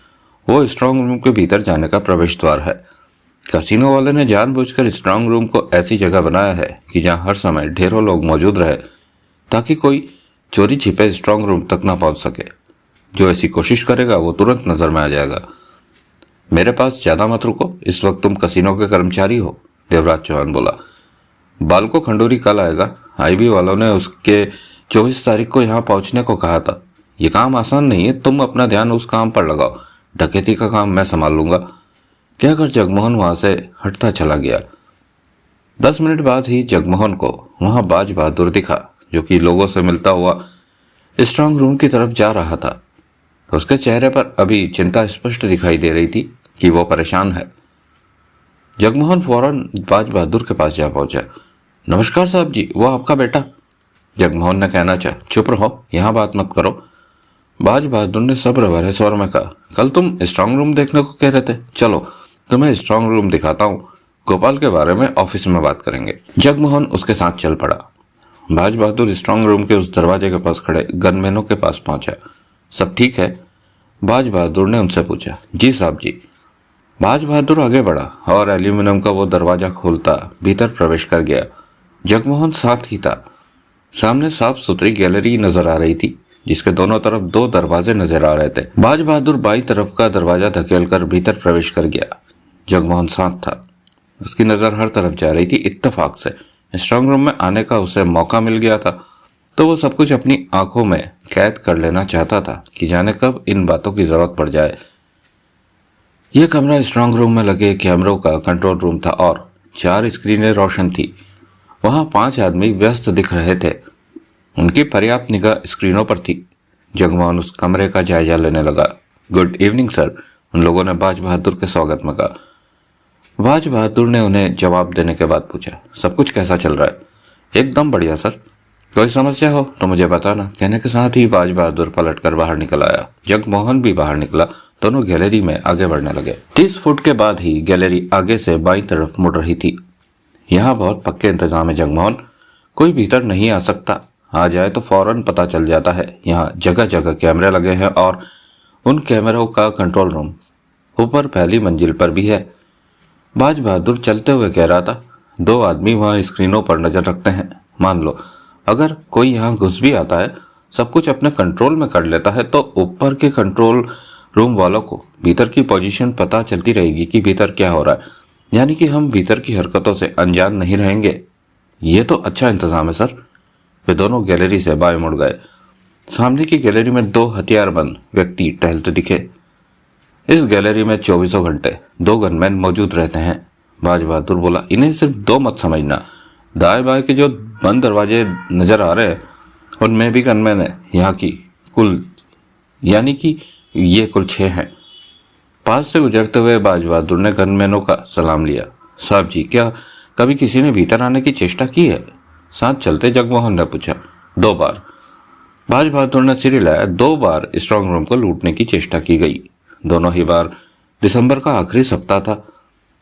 वो स्ट्रांग रूम के भीतर जाने का प्रवेश द्वार है। कसिनो वाले ने जानबूझकर स्ट्रांग रूम को ऐसी जगह बनाया है कि जहां हर समय ढेरों लोग मौजूद रहे, ताकि कोई चोरी छिपे स्ट्रांग रूम तक ना पहुंच सके। जो ऐसी कोशिश करेगा वो तुरंत नजर में आ जाएगा। मेरे पास ज्यादा मत रुको, इस वक्त तुम कसिनो के कर्मचारी हो, देवराज चौहान बोला। बालको खंडूरी कल आएगा। आईबी वालों ने उसके 24 तारीख को यहाँ पहुंचने को कहा था। ये काम आसान नहीं है, तुम अपना ध्यान उस काम पर लगाओ। डकैती का काम मैं संभाल लूंगा, कहकर जगमोहन वहां से हटता चला गया। 10 मिनट बाद ही जगमोहन को वहां बाज बहादुर दिखा, जो कि लोगों से मिलता हुआ स्ट्रांग रूम की तरफ जा रहा था। उसके चेहरे पर अभी चिंता स्पष्ट दिखाई दे रही थी कि वो परेशान है। जगमोहन फौरन बाज बहादुर के पास जा पहुंचा। नमस्कार साहब जी, वो आपका बेटा? जगमोहन ने कहना चाहा। चुप रहो, यहाँ बात मत करो। बाज बहादुर ने सब्र भरे स्वर में कहा, कल तुम स्ट्रांग रूम देखने को कह रहे थे, चलो तुम्हें स्ट्रांग रूम दिखाता हूँ। गोपाल के बारे में ऑफिस में बात करेंगे। जगमोहन उसके साथ चल पड़ा। बाज बहादुर स्ट्रांग रूम के उस दरवाजे के पास खड़े गनमैनों के पास पहुंचा। सब ठीक है? बाज बहादुर ने उनसे पूछा। जी साहब जी। बाज बहादुर आगे बढ़ा और एल्यूमिनियम का वो दरवाजा खोलता भीतर प्रवेश कर गया। जगमोहन साथ ही था। सामने साफ सुथरी गैलरी नजर आ रही थी जिसके दोनों तरफ दो दरवाजे नजर आ रहे थे। बाज बहादुर बाई तरफ का दरवाजा धकेलकर भीतर प्रवेश कर गया। जगमोहन साथ था। उसकी नजर हर तरफ जा रही थी। इत्तेफाक से स्ट्रांग रूम में आने का उसे मौका मिल गया था तो वो सब कुछ अपनी आंखों में कैद कर लेना चाहता था कि जाने कब इन बातों की जरूरत पड़ जाए। यह कमरा स्ट्रांग रूम में लगे कैमरों का कंट्रोल रूम था और 4 स्क्रीनें रोशन थी। वहां 5 आदमी व्यस्त दिख रहे थे। उनकी पर्याप्त निगाह स्क्रीनों पर थी। जगमोहन उस कमरे का जायजा लेने लगा। गुड इवनिंग सर, उन लोगों ने बाज बहादुर के स्वागत में कहा। बाज बहादुर ने उन्हें जवाब देने के बाद पूछा, सब कुछ कैसा चल रहा है? एकदम बढ़िया सर, कोई समस्या हो तो मुझे बताना। कहने के साथ ही बाज बहादुर पलट कर बाहर निकल आया। जगमोहन भी बाहर निकला। दोनों गैलरी में आगे बढ़ने लगे। 30 फुट के बाद ही गैलरी आगे से बाईं तरफ मुड़ रही थी। यहाँ बहुत पक्के इंतजाम है जगमोहन, कोई भीतर नहीं आ सकता। आ जाए तो फौरन पता चल जाता है। यहाँ जगह जगह कैमरे लगे हैं और उन कैमरों का कंट्रोल रूम ऊपर पहली मंजिल पर भी है। बाज बहादुर चलते हुए कह रहा था, 2 आदमी वहाँ स्क्रीनों पर नजर रखते हैं। मान लो अगर कोई यहाँ घुस भी आता है, सब कुछ अपने कंट्रोल में कर लेता है तो ऊपर के कंट्रोल रूम वालों को भीतर की पोजीशन पता चलती रहेगी कि भीतर क्या हो रहा है। यानी कि हम भीतर की हरकतों से अनजान नहीं रहेंगे। ये तो अच्छा इंतजाम है सर। वे दोनों गैलरी से बाएं मुड़ गए। सामने की गैलरी में 2 हथियारबंद व्यक्ति टहलते दिखे। इस गैलरी में 24 घंटे 2 गनमैन मौजूद रहते हैं। बाज बहादुर बोला, इन्हें सिर्फ 2 मत समझना। दाएं बाएं के जो बंद दरवाजे नजर आ रहे हैं उनमें भी गनमैन है। यहाँ की कुल यानी कि ये कुल 6 हैं। पास से गुजरते हुए बाज बहादुर ने गनमैनों का सलाम लिया। साहब जी, क्या कभी किसी ने भीतर आने की चेष्टा की है? साथ चलते जगमोहन ने पूछा। 2 बार। बाज बहादुर ने सिर हिलाया। 2 बार स्ट्रांग रूम को लूटने की चेष्टा की गई। दोनों ही बार दिसंबर का आखिरी सप्ताह था।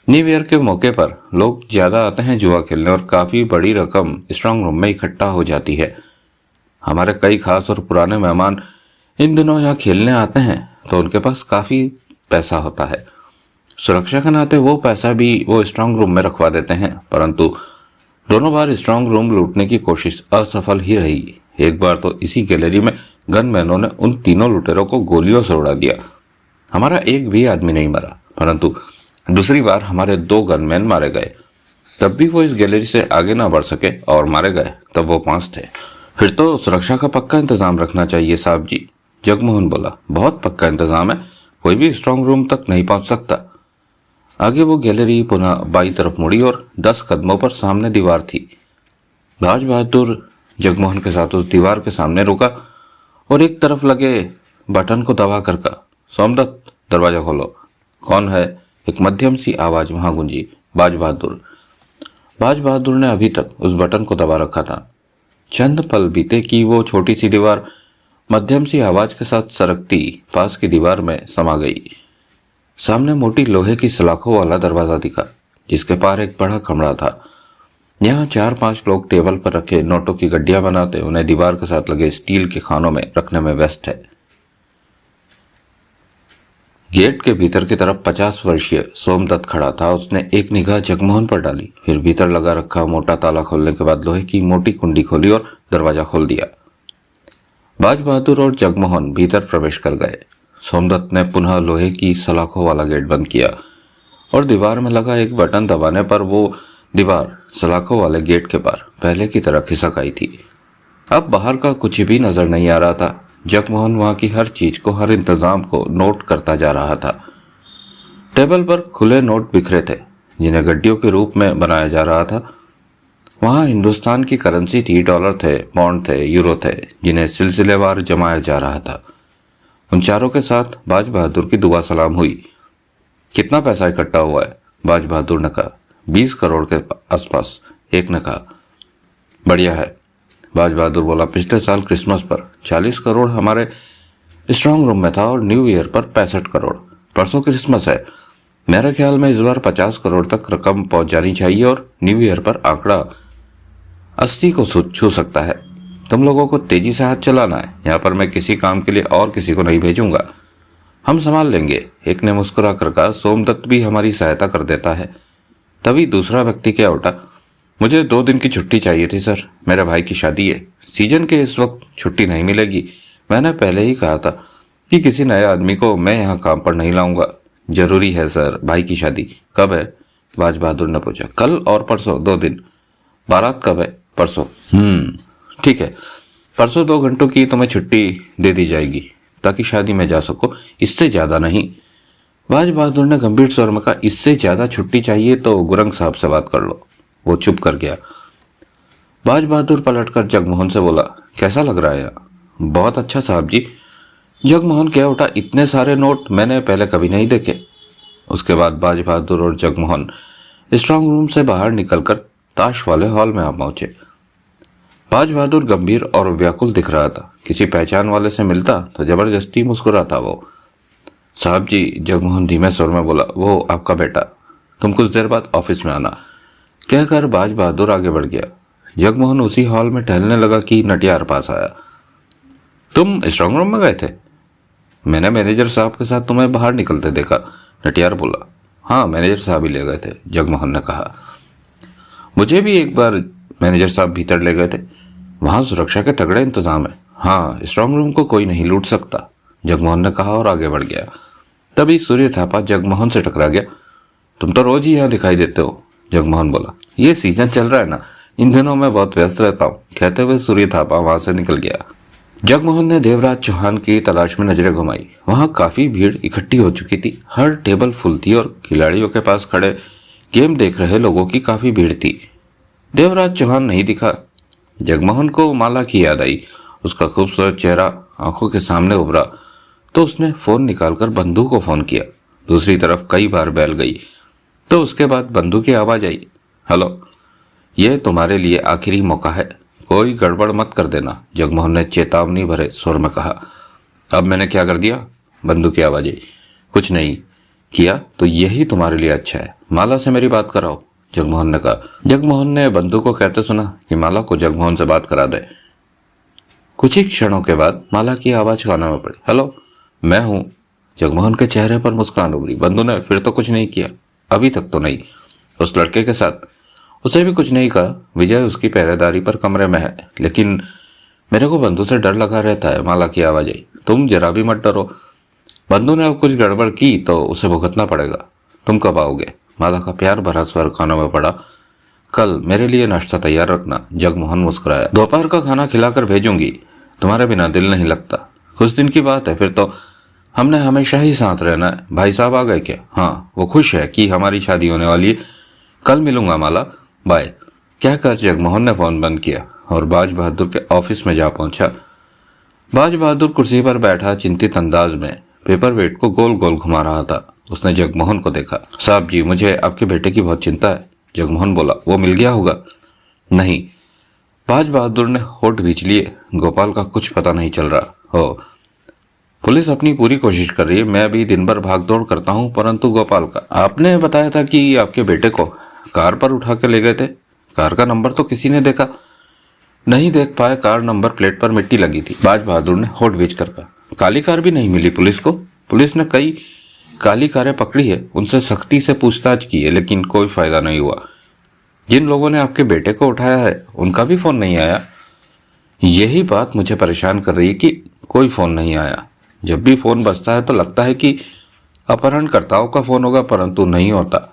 न्यू ईयर के मौके पर लोग ज्यादा आते हैं जुआ खेलने और काफी बड़ी रकम स्ट्रांग रूम में इकट्ठा हो जाती है। हमारे कई खास और पुराने मेहमान इन दिनों यहाँ खेलने आते हैं तो उनके पास काफी पैसा होता है। सुरक्षा के नाते वो पैसा भी वो स्ट्रांग रूम में रखवा देते हैं, परंतु दोनों बार स्ट्रांग रूम लूटने की कोशिश असफल ही रही। एक बार तो इसी गैलरी में गनमैनों ने उन तीनों लुटेरों को गोलियों से उड़ा दिया। हमारा एक भी आदमी नहीं मरा, परंतु दूसरी बार हमारे 2 गनमैन मारे गए। तब भी वो इस गैलरी से आगे ना बढ़ सके और मारे गए तब वो 5 थे। फिर तो सुरक्षा का पक्का इंतजाम रखना चाहिए साहब जी। जगमोहन बोला, बहुत पक्का इंतजाम है, कोई भी स्ट्रांग रूम तक नहीं पहुंच सकता। आगे वो गैलरी पुनः बाई तरफ मुड़ी और 10 कदमों पर सामने दीवार थी। बाज बहादुर जगमोहन के साथ उस दीवार के सामने रुका और एक तरफ लगे बटन को दबा कर कहा, सोमदत्त दरवाजा खोलो। कौन है? एक मध्यम सी आवाज वहां गूंजी। बाज बहादुर। बाज बहादुर ने अभी तक उस बटन को दबा रखा था। चंद पल बीते कि वो छोटी सी दीवार मध्यम सी आवाज के साथ सरकती पास की दीवार में समा गई। सामने मोटी लोहे की सलाखों वाला दरवाजा दिखा जिसके पार एक बड़ा कमरा था। यहाँ 4-5 लोग टेबल पर रखे नोटों की गड्डियां बनाते उन्हें दीवार के साथ लगे स्टील के खानों में रखने में व्यस्त है। गेट के भीतर की तरफ 50 वर्षीय सोमदत्त खड़ा था। उसने एक निगाह जगमोहन पर डाली, फिर भीतर लगा रखा मोटा ताला खोलने के बाद लोहे की मोटी कुंडी खोली और दरवाजा खोल दिया। बाज बहादुर और जगमोहन भीतर प्रवेश कर गए। सोमदत्त ने पुनः लोहे की सलाखों वाला गेट बंद किया और दीवार में लगा एक बटन दबाने पर वो दीवार सलाखों वाले गेट के पार पहले की तरह खिसक आई थी। अब बाहर का कुछ भी नजर नहीं आ रहा था। जगमोहन वहां की हर चीज को, हर इंतजाम को नोट करता जा रहा था। टेबल पर खुले नोट बिखरे थे जिन्हें गड्डियों के रूप में बनाया जा रहा था। वहां हिंदुस्तान की करेंसी थी, डॉलर थे, पौंड थे, यूरो थे, जिन्हें सिलसिलेवार जमाया जा रहा था। उन चारों के साथ बाज बहादुर की दुआ सलाम हुई। कितना पैसा इकट्ठा हुआ है? बाज बहादुर ने कहा। 20 करोड़ के आसपास, एक ने कहा। बढ़िया है, बाज बहादुर बोला। पिछले साल क्रिसमस पर 40 करोड़ हमारे स्ट्रांग रूम में था और न्यू ईयर पर 65 करोड़। परसों क्रिसमस है, मेरे ख्याल में इस बार 50 करोड़ तक रकम पहुंच जानी चाहिए और न्यू ईयर पर आंकड़ा 80 को छू सकता है। तुम लोगों को तेजी से हाथ चलाना है। यहाँ पर मैं किसी काम के लिए और किसी को नहीं भेजूंगा, हम संभाल लेंगे। एक ने मुस्कुरा कर कहा। सोमदत्त भी हमारी सहायता कर देता है। तभी दूसरा व्यक्ति क्या उठा, मुझे 2 दिन की छुट्टी चाहिए थी सर, मेरे भाई की शादी है। सीजन के इस वक्त छुट्टी नहीं मिलेगी। मैंने पहले ही कहा था कि किसी नए आदमी को मैं यहाँ काम पर नहीं लाऊंगा। जरूरी है सर, भाई की शादी। कब है? बाज बहादुर ने पूछा। कल और परसों 2 दिन। बारात कब है? परसों। ठीक है, परसों 2 घंटों की तुम्हें छुट्टी दे दी जाएगी ताकि शादी में जा सको, इससे ज्यादा नहीं। बाज बहादुर ने गंभीर स्वर में कहा, इससे ज्यादा छुट्टी चाहिए तो गुरंग साहब से बात कर लो। वो चुप कर गया। बाज बहादुर पलटकर जगमोहन से बोला, कैसा लग रहा है यहाँ? बहुत अच्छा साहब जी। जगमोहन क्या उठा, इतने सारे नोट मैंने पहले कभी नहीं देखे। उसके बाद बाज बहादुर और जगमोहन स्ट्रांग रूम से बाहर निकलकर ताश वाले हॉल में आ पहुंचे। बाज बहादुर गंभीर और व्याकुल दिख रहा था। किसी पहचान वाले से मिलता तो जबरदस्ती मुस्कुराता वो। साहब जी, जगमोहन धीमे स्वर में बोला, वो आपका बेटा, तुम कुछ देर बाद ऑफिस में आना, कहकर बाज बहादुर आगे बढ़ गया। जगमोहन उसी हॉल में टहलने लगा कि नटियार पास आया। तुम स्ट्रांग रूम में गए थे? मैंने मैनेजर साहब के साथ तुम्हें बाहर निकलते देखा, नटियार बोला। हाँ, मैनेजर साहब ही ले गए थे, जगमोहन ने कहा। मुझे भी एक बार मैनेजर साहब भीतर ले गए थे, वहां सुरक्षा के तगड़े इंतजाम है। हाँ, स्ट्रांग रूम को कोई नहीं लूट सकता, जगमोहन ने कहा और आगे बढ़ गया। तभी सूर्य थापा जगमोहन से टकरा गया। तुम तो रोज ही यहाँ दिखाई देते हो, जगमोहन बोला। ये सीजन चल रहा है ना, इन दिनों मैं बहुत व्यस्त रहता हूँ, कहते हुए सूर्य थापा वहां से निकल गया। जगमोहन ने देवराज चौहान की तलाश में नजरें घुमाई। वहां काफी भीड़ इकट्ठी हो चुकी थी। हर टेबल फुल थी और खिलाड़ियों के पास खड़े गेम देख रहे लोगों की काफी भीड़ थी। देवराज चौहान नहीं दिखा। जगमोहन को माला की याद आई। उसका खूबसूरत चेहरा आंखों के सामने उभरा तो उसने फोन निकालकर बंधु को फोन किया। दूसरी तरफ कई बार बेल गई तो उसके बाद बंधु की आवाज आई, हेलो, ये तुम्हारे लिए आखिरी मौका है, कोई गड़बड़ मत कर देना, जगमोहन ने चेतावनी भरे स्वर में कहा। अब मैंने क्या कर दिया? बंधु की आवाज आई। कुछ नहीं किया तो यही तुम्हारे लिए अच्छा है, माला से मेरी बात कराओ, जगमोहन ने कहा। जगमोहन ने बंधु को कहते सुना कि माला को जगमोहन से बात करा दे। कुछ ही क्षणों के बाद माला की आवाज कानों में पड़ी, हेलो, मैं हूं। जगमोहन के चेहरे पर मुस्कान उभरी। बंधु ने फिर तो कुछ नहीं किया? अभी तक तो नहीं। उस लड़के के साथ? उसे भी कुछ नहीं कहा। विजय उसकी पहरेदारी पर कमरे में है, लेकिन मेरे को बंधु से डर लगा रहता है, माला की आवाज आई। तुम जरा भी मत डरो, बंधु ने अब कुछ गड़बड़ की तो उसे भुगतना पड़ेगा। तुम कब आओगे? माला का प्यार भरा स्वर कानों में पड़ा। कल मेरे लिए नाश्ता तैयार रखना, जगमोहन मुस्कुराया। दोपहर का खाना खिलाकर भेजूंगी, तुम्हारे बिना दिल नहीं लगता। कुछ दिन की बात है, फिर तो हमने हमेशा ही साथ रहना है। भाई साहब आ गए क्या? हाँ, वो खुश है कि हमारी शादी होने वाली है। कल मिलूंगा माला, बाय, कहकर जगमोहन ने फोन बंद किया और बाज बहादुर के ऑफिस में जा पहुंचा। बाज बहादुर कुर्सी पर बैठा चिंतित अंदाज में पेपर वेट को गोल गोल घुमा रहा था। उसने जगमोहन को देखा। साहब जी, मुझे आपके बेटे की बहुत चिंता है, जगमोहन बोला। वो मिल गया होगा? नहीं, बाज बहादुर ने होठ भींच लिए। गोपाल का कुछ पता नहीं चल रहा हो। पुलिस अपनी पूरी कोशिश कर रही है, मैं भी दिन भर भागदौड़ करता हूँ, परंतु गोपाल का। आपने बताया था कि आपके बेटे को कार पर उठा के ले गए थे। कार का नंबर तो किसी ने देखा नहीं देख पाए, कार नंबर प्लेट पर मिट्टी लगी थी, बाज बहादुर ने होठ भींच कर कहा। काली कार भी नहीं मिली पुलिस को? पुलिस ने कई काली कारें पकड़ी है, उनसे सख्ती से पूछताछ की है, लेकिन कोई फायदा नहीं हुआ। जिन लोगों ने आपके बेटे को उठाया है उनका भी फोन नहीं आया। यही बात मुझे परेशान कर रही है कि कोई फोन नहीं आया। जब भी फोन बजता है तो लगता है कि अपहरणकर्ताओं का फोन होगा, परंतु नहीं होता।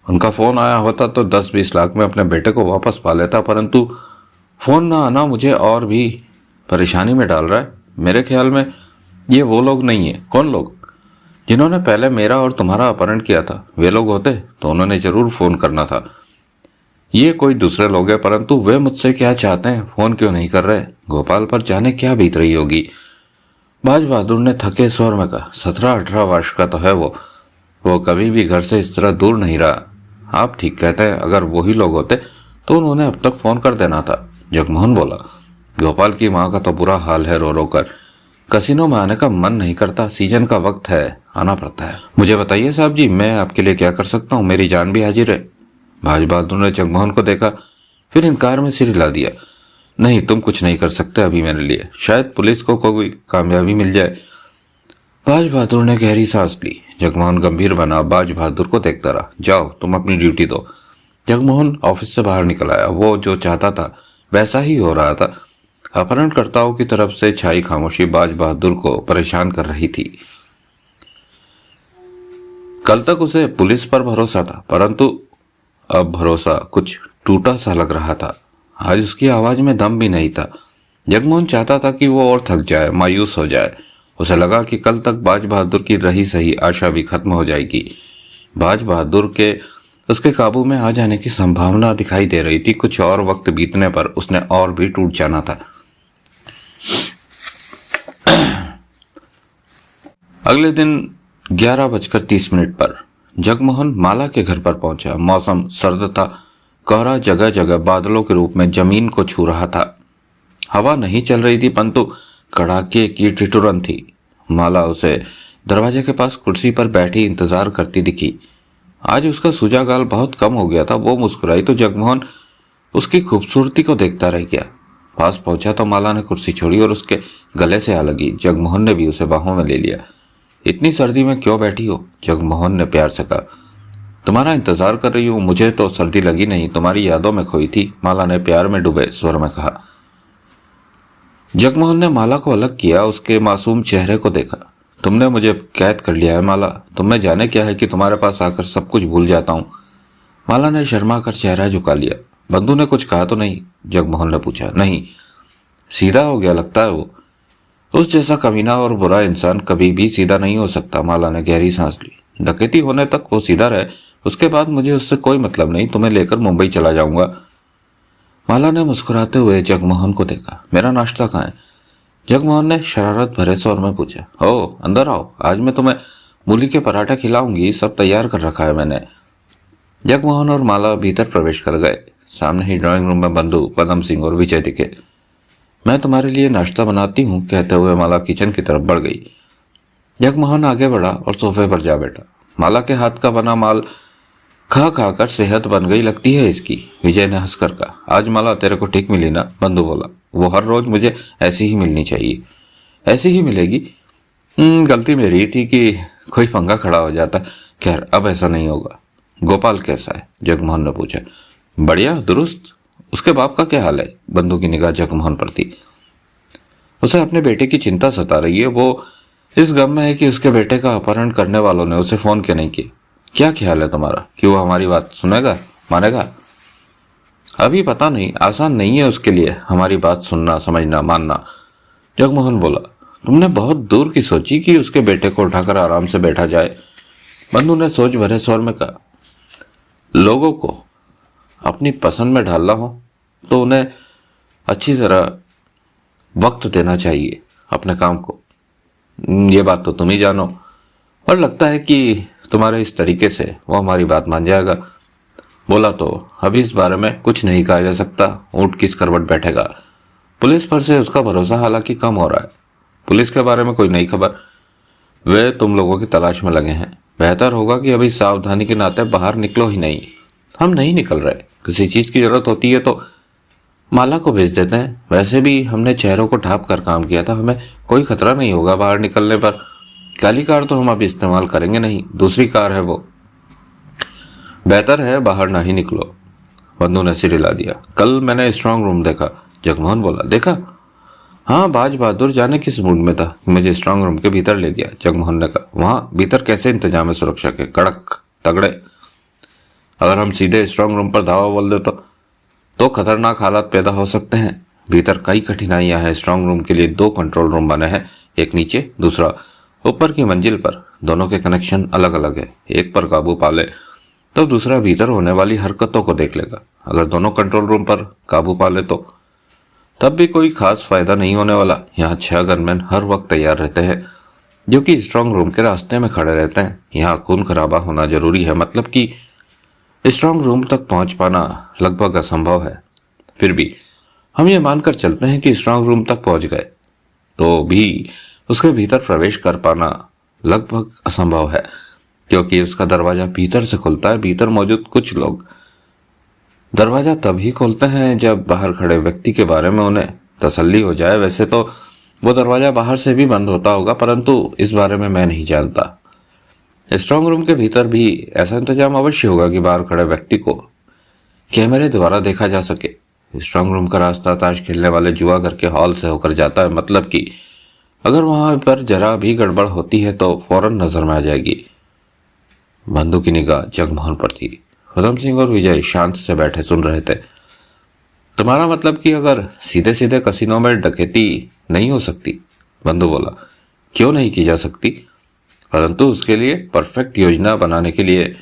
उनका फोन आया होता तो 10-20 लाख में अपने बेटे को वापस पा लेता, परंतु फोन ना आना मुझे और भी परेशानी में डाल रहा है। मेरे ख्याल में ये वो लोग नहीं है। कौन लोग? जिन्होंने पहले मेरा और तुम्हारा अपहरण किया था। वे लोग होते तो उन्होंने जरूर फोन करना था। ये कोई दूसरे लोग हैं, परंतु वे मुझसे क्या चाहते हैं, फोन क्यों नहीं कर रहे? गोपाल पर जाने क्या बीत रही होगी। बाज बहादुर ने थके स्वर में कहा। 17-18 वर्ष का तो है वो कभी भी घर से इस तरह दूर नहीं रहा। आप ठीक कहते हैं, अगर वही लोग होते तो उन्होंने अब तक फोन कर देना था, जगमोहन बोला। गोपाल की माँ का तो बुरा हाल है रो रो कर। कसिनो में आने का मन नहीं करता, सीजन का वक्त है, आना पड़ता है। मुझे बताइए साहब जी, मैं आपके लिए क्या कर सकता हूँ? मेरी जान भी हाजिर है। भाज बहादुर ने जगमोहन को देखा, फिर इनकार में सिर हिला दिया। नहीं, तुम कुछ नहीं कर सकते अभी मेरे लिए, शायद पुलिस को कोई कामयाबी मिल जाए। बाज बहादुर ने गहरी सांस ली। जगमोहन गंभीर बना, बाज बहादुर को देखता रहा। जाओ, तुम अपनी ड्यूटी दो। जगमोहन ऑफिस से बाहर निकल आया। वो जो चाहता था वैसा ही हो रहा था। अपहरणकर्ताओं की तरफ से छाई खामोशी बाज बहादुर को परेशान कर रही थी। कल तक उसे पुलिस पर भरोसा था, परंतु अब भरोसा कुछ टूटा सा लग रहा था। आज उसकी आवाज में दम भी नहीं था। जगमोहन चाहता था कि वो और थक जाए, मायूस हो जाए। उसे लगा कि कल तक बाज बहादुर की रही सही आशा भी खत्म हो जाएगी। बाज बहादुर के उसके काबू में आ जाने की संभावना दिखाई दे रही थी। कुछ और वक्त बीतने पर उसने और भी टूट जाना था। अगले दिन 11:30 पर जगमोहन माला के घर पर पहुंचा। मौसम सर्द था। कोहरा जगह जगह बादलों के रूप में जमीन को छू रहा था। हवा नहीं चल रही थी, परंतु कड़ाके की ठिठुरन थी। माला उसे दरवाजे के पास कुर्सी पर बैठी इंतजार करती दिखी। आज उसका सूजा गाल बहुत कम हो गया था। वो मुस्कुराई तो जगमोहन उसकी खूबसूरती को देखता रह गया। पास पहुंचा तो माला ने कुर्सी छोड़ी और उसके गले से आ लगी। जगमोहन ने भी उसे बाहों में ले लिया। इतनी सर्दी में क्यों बैठी हो? जगमोहन ने प्यार से कहा। तुम्हारा इंतजार कर रही हूँ। मुझे तो सर्दी लगी नहीं, तुम्हारी यादों में खोई थी, माला ने प्यार में डूबे स्वर में कहा। जगमोहन ने माला को अलग किया, उसके मासूम चेहरे को देखा। तुमने मुझे कैद कर लिया है माला। तुम्हें जाने क्या है कि तुम्हारे पास आकर सब कुछ भूल जाता हूँ। माला ने शर्मा कर चेहरा झुका लिया। बंधु ने कुछ कहा तो नहीं? जगमोहन ने पूछा। नहीं। सीधा हो गया लगता है वो। उस जैसा कमीना और बुरा इंसान कभी भी सीधा नहीं हो सकता। माला ने गहरी सांस ली। डकैती होने तक वो सीधा रहे, उसके बाद मुझे उससे कोई मतलब नहीं। तुम्हें लेकर मुंबई चला जाऊंगा। माला ने मुस्कुराते हुए जगमोहन को देखा। मेरा नाश्ता कहाँ है? जगमोहन ने शरारत भरे स्वर में पूछा। ओ, अंदर आओ, आज मैं तुम्हें मूली के पराठे खिलाऊंगी, सब तैयार कर रखा है मैंने। जगमोहन और माला भीतर प्रवेश कर गए। सामने ही ड्राइंग रूम में बंधु, पदम सिंह और विजय दिखे। मैं तुम्हारे लिए नाश्ता बनाती हूँ, कहते हुए माला किचन की तरफ बढ़ गई। जगमोहन आगे बढ़ा और सोफे पर जा बैठा। माला के हाथ का बना माल खा खा कर सेहत बन गई लगती है इसकी, विजय ने हंसकर कहा। आज माला तेरे को ठीक मिली ना? बंधु बोला। वो हर रोज मुझे ऐसी ही मिलनी चाहिए। ऐसी ही मिलेगी? गलती मेरी थी कि कोई पंगा खड़ा हो जाता। खैर, अब ऐसा नहीं होगा। गोपाल कैसा है? जगमोहन ने पूछा। बढ़िया, दुरुस्त। उसके बाप का क्या हाल है? बंधु की निगाह जगमोहन पर थी। उसे अपने बेटे की चिंता सता रही है। वो इस गम में है कि उसके बेटे का अपहरण करने वालों ने उसे फोन क्यों नहीं किया। क्या ख्याल है तुम्हारा कि वो हमारी बात सुनेगा, मानेगा? अभी पता नहीं, आसान नहीं है उसके लिए हमारी बात सुनना, समझना, मानना। जगमोहन बोला। तुमने बहुत दूर की सोची कि उसके बेटे को उठाकर आराम से बैठा जाए। बंधु ने सोच भरे स्वर में कहा। लोगों को अपनी पसंद में ढालना हो तो उन्हें अच्छी तरह वक्त देना चाहिए अपने काम को। ये बात तो तुम ही जानो, और लगता है कि तुम्हारे इस तरीके से वो हमारी बात मान जाएगा। बोला तो अभी इस बारे में कुछ नहीं कहा जा सकता। ऊँट किस करवट बैठेगा। पुलिस पर से उसका भरोसा हालांकि कम हो रहा है। पुलिस के बारे में कोई नई खबर? वे तुम लोगों की तलाश में लगे हैं। बेहतर होगा कि अभी सावधानी के नाते बाहर निकलो ही नहीं। हम नहीं निकल रहे। किसी चीज़ की जरूरत होती है तो माला को भेज देते हैं। वैसे भी हमने चेहरों को ढांप कर काम किया था, हमें कोई खतरा नहीं होगा बाहर निकलने पर। काली कार तो हम अभी इस्तेमाल करेंगे नहीं, दूसरी कार है वो। बेहतर है बाहर ना ही निकलो। बंधु ने सिर हिला दिया। कल मैंने स्ट्रांग रूम देखा। जगमोहन बोला। देखा? हाँ, बाज बहादुर जाने किस मूड में था, मुझे स्ट्रांग रूम के भीतर ले गया। जगमोहन ने कहा। वहाँ भीतर कैसे इंतजाम है सुरक्षा के? कड़क, तगड़े। अगर हम सीधे स्ट्रांग रूम पर धावा बोल दे तो खतरनाक हालात पैदा हो सकते हैं। भीतर कई कठिनाइयां हैं। स्ट्रांग रूम के लिए 2 कंट्रोल रूम बने हैं, एक नीचे, दूसरा ऊपर की मंजिल पर। दोनों के कनेक्शन अलग अलग है। एक पर काबू पा ले तो दूसरा भीतर होने वाली हरकतों को देख लेगा। अगर दोनों कंट्रोल रूम पर काबू पा ले तो तब भी कोई खास फायदा नहीं होने वाला। यहाँ 6 गनमैन हर वक्त तैयार रहते हैं जो कि स्ट्रांग रूम के रास्ते में खड़े रहते हैं। यहाँ खून खराबा होना जरूरी है, मतलब कि स्ट्रांग रूम तक पहुंच पाना लगभग असंभव है। फिर भी हम ये मानकर चलते हैं कि स्ट्रांग रूम तक पहुंच गए तो भी उसके भीतर प्रवेश कर पाना लगभग असंभव है, क्योंकि उसका दरवाजा भीतर से खुलता है। भीतर मौजूद कुछ लोग दरवाजा तभी खोलते हैं जब बाहर खड़े व्यक्ति के बारे में उन्हें तसल्ली हो जाए। वैसे तो वो दरवाजा बाहर से भी बंद होता होगा, परंतु इस बारे में मैं नहीं जानता। स्ट्रांग रूम के भीतर भी ऐसा इंतजाम अवश्य होगा कि बाहर खड़े व्यक्ति को कैमरे द्वारा देखा जा सके। स्ट्रांग रूम का रास्ता ताश खेलने वाले जुआ घर के हॉल से होकर जाता है, मतलब कि अगर वहां पर जरा भी गड़बड़ होती है तो फौरन नजर में आ जाएगी। बंधु की निगाह जगमोहन पर थी। पदम सिंह और विजय शांत से बैठे सुन रहे थे। तुम्हारा मतलब कि अगर सीधे सीधे कसिनो में डकैती नहीं हो सकती? बंधु बोला। क्यों नहीं की जा सकती, परंतु उसके लिए परफेक्ट योजना बनाने के लिए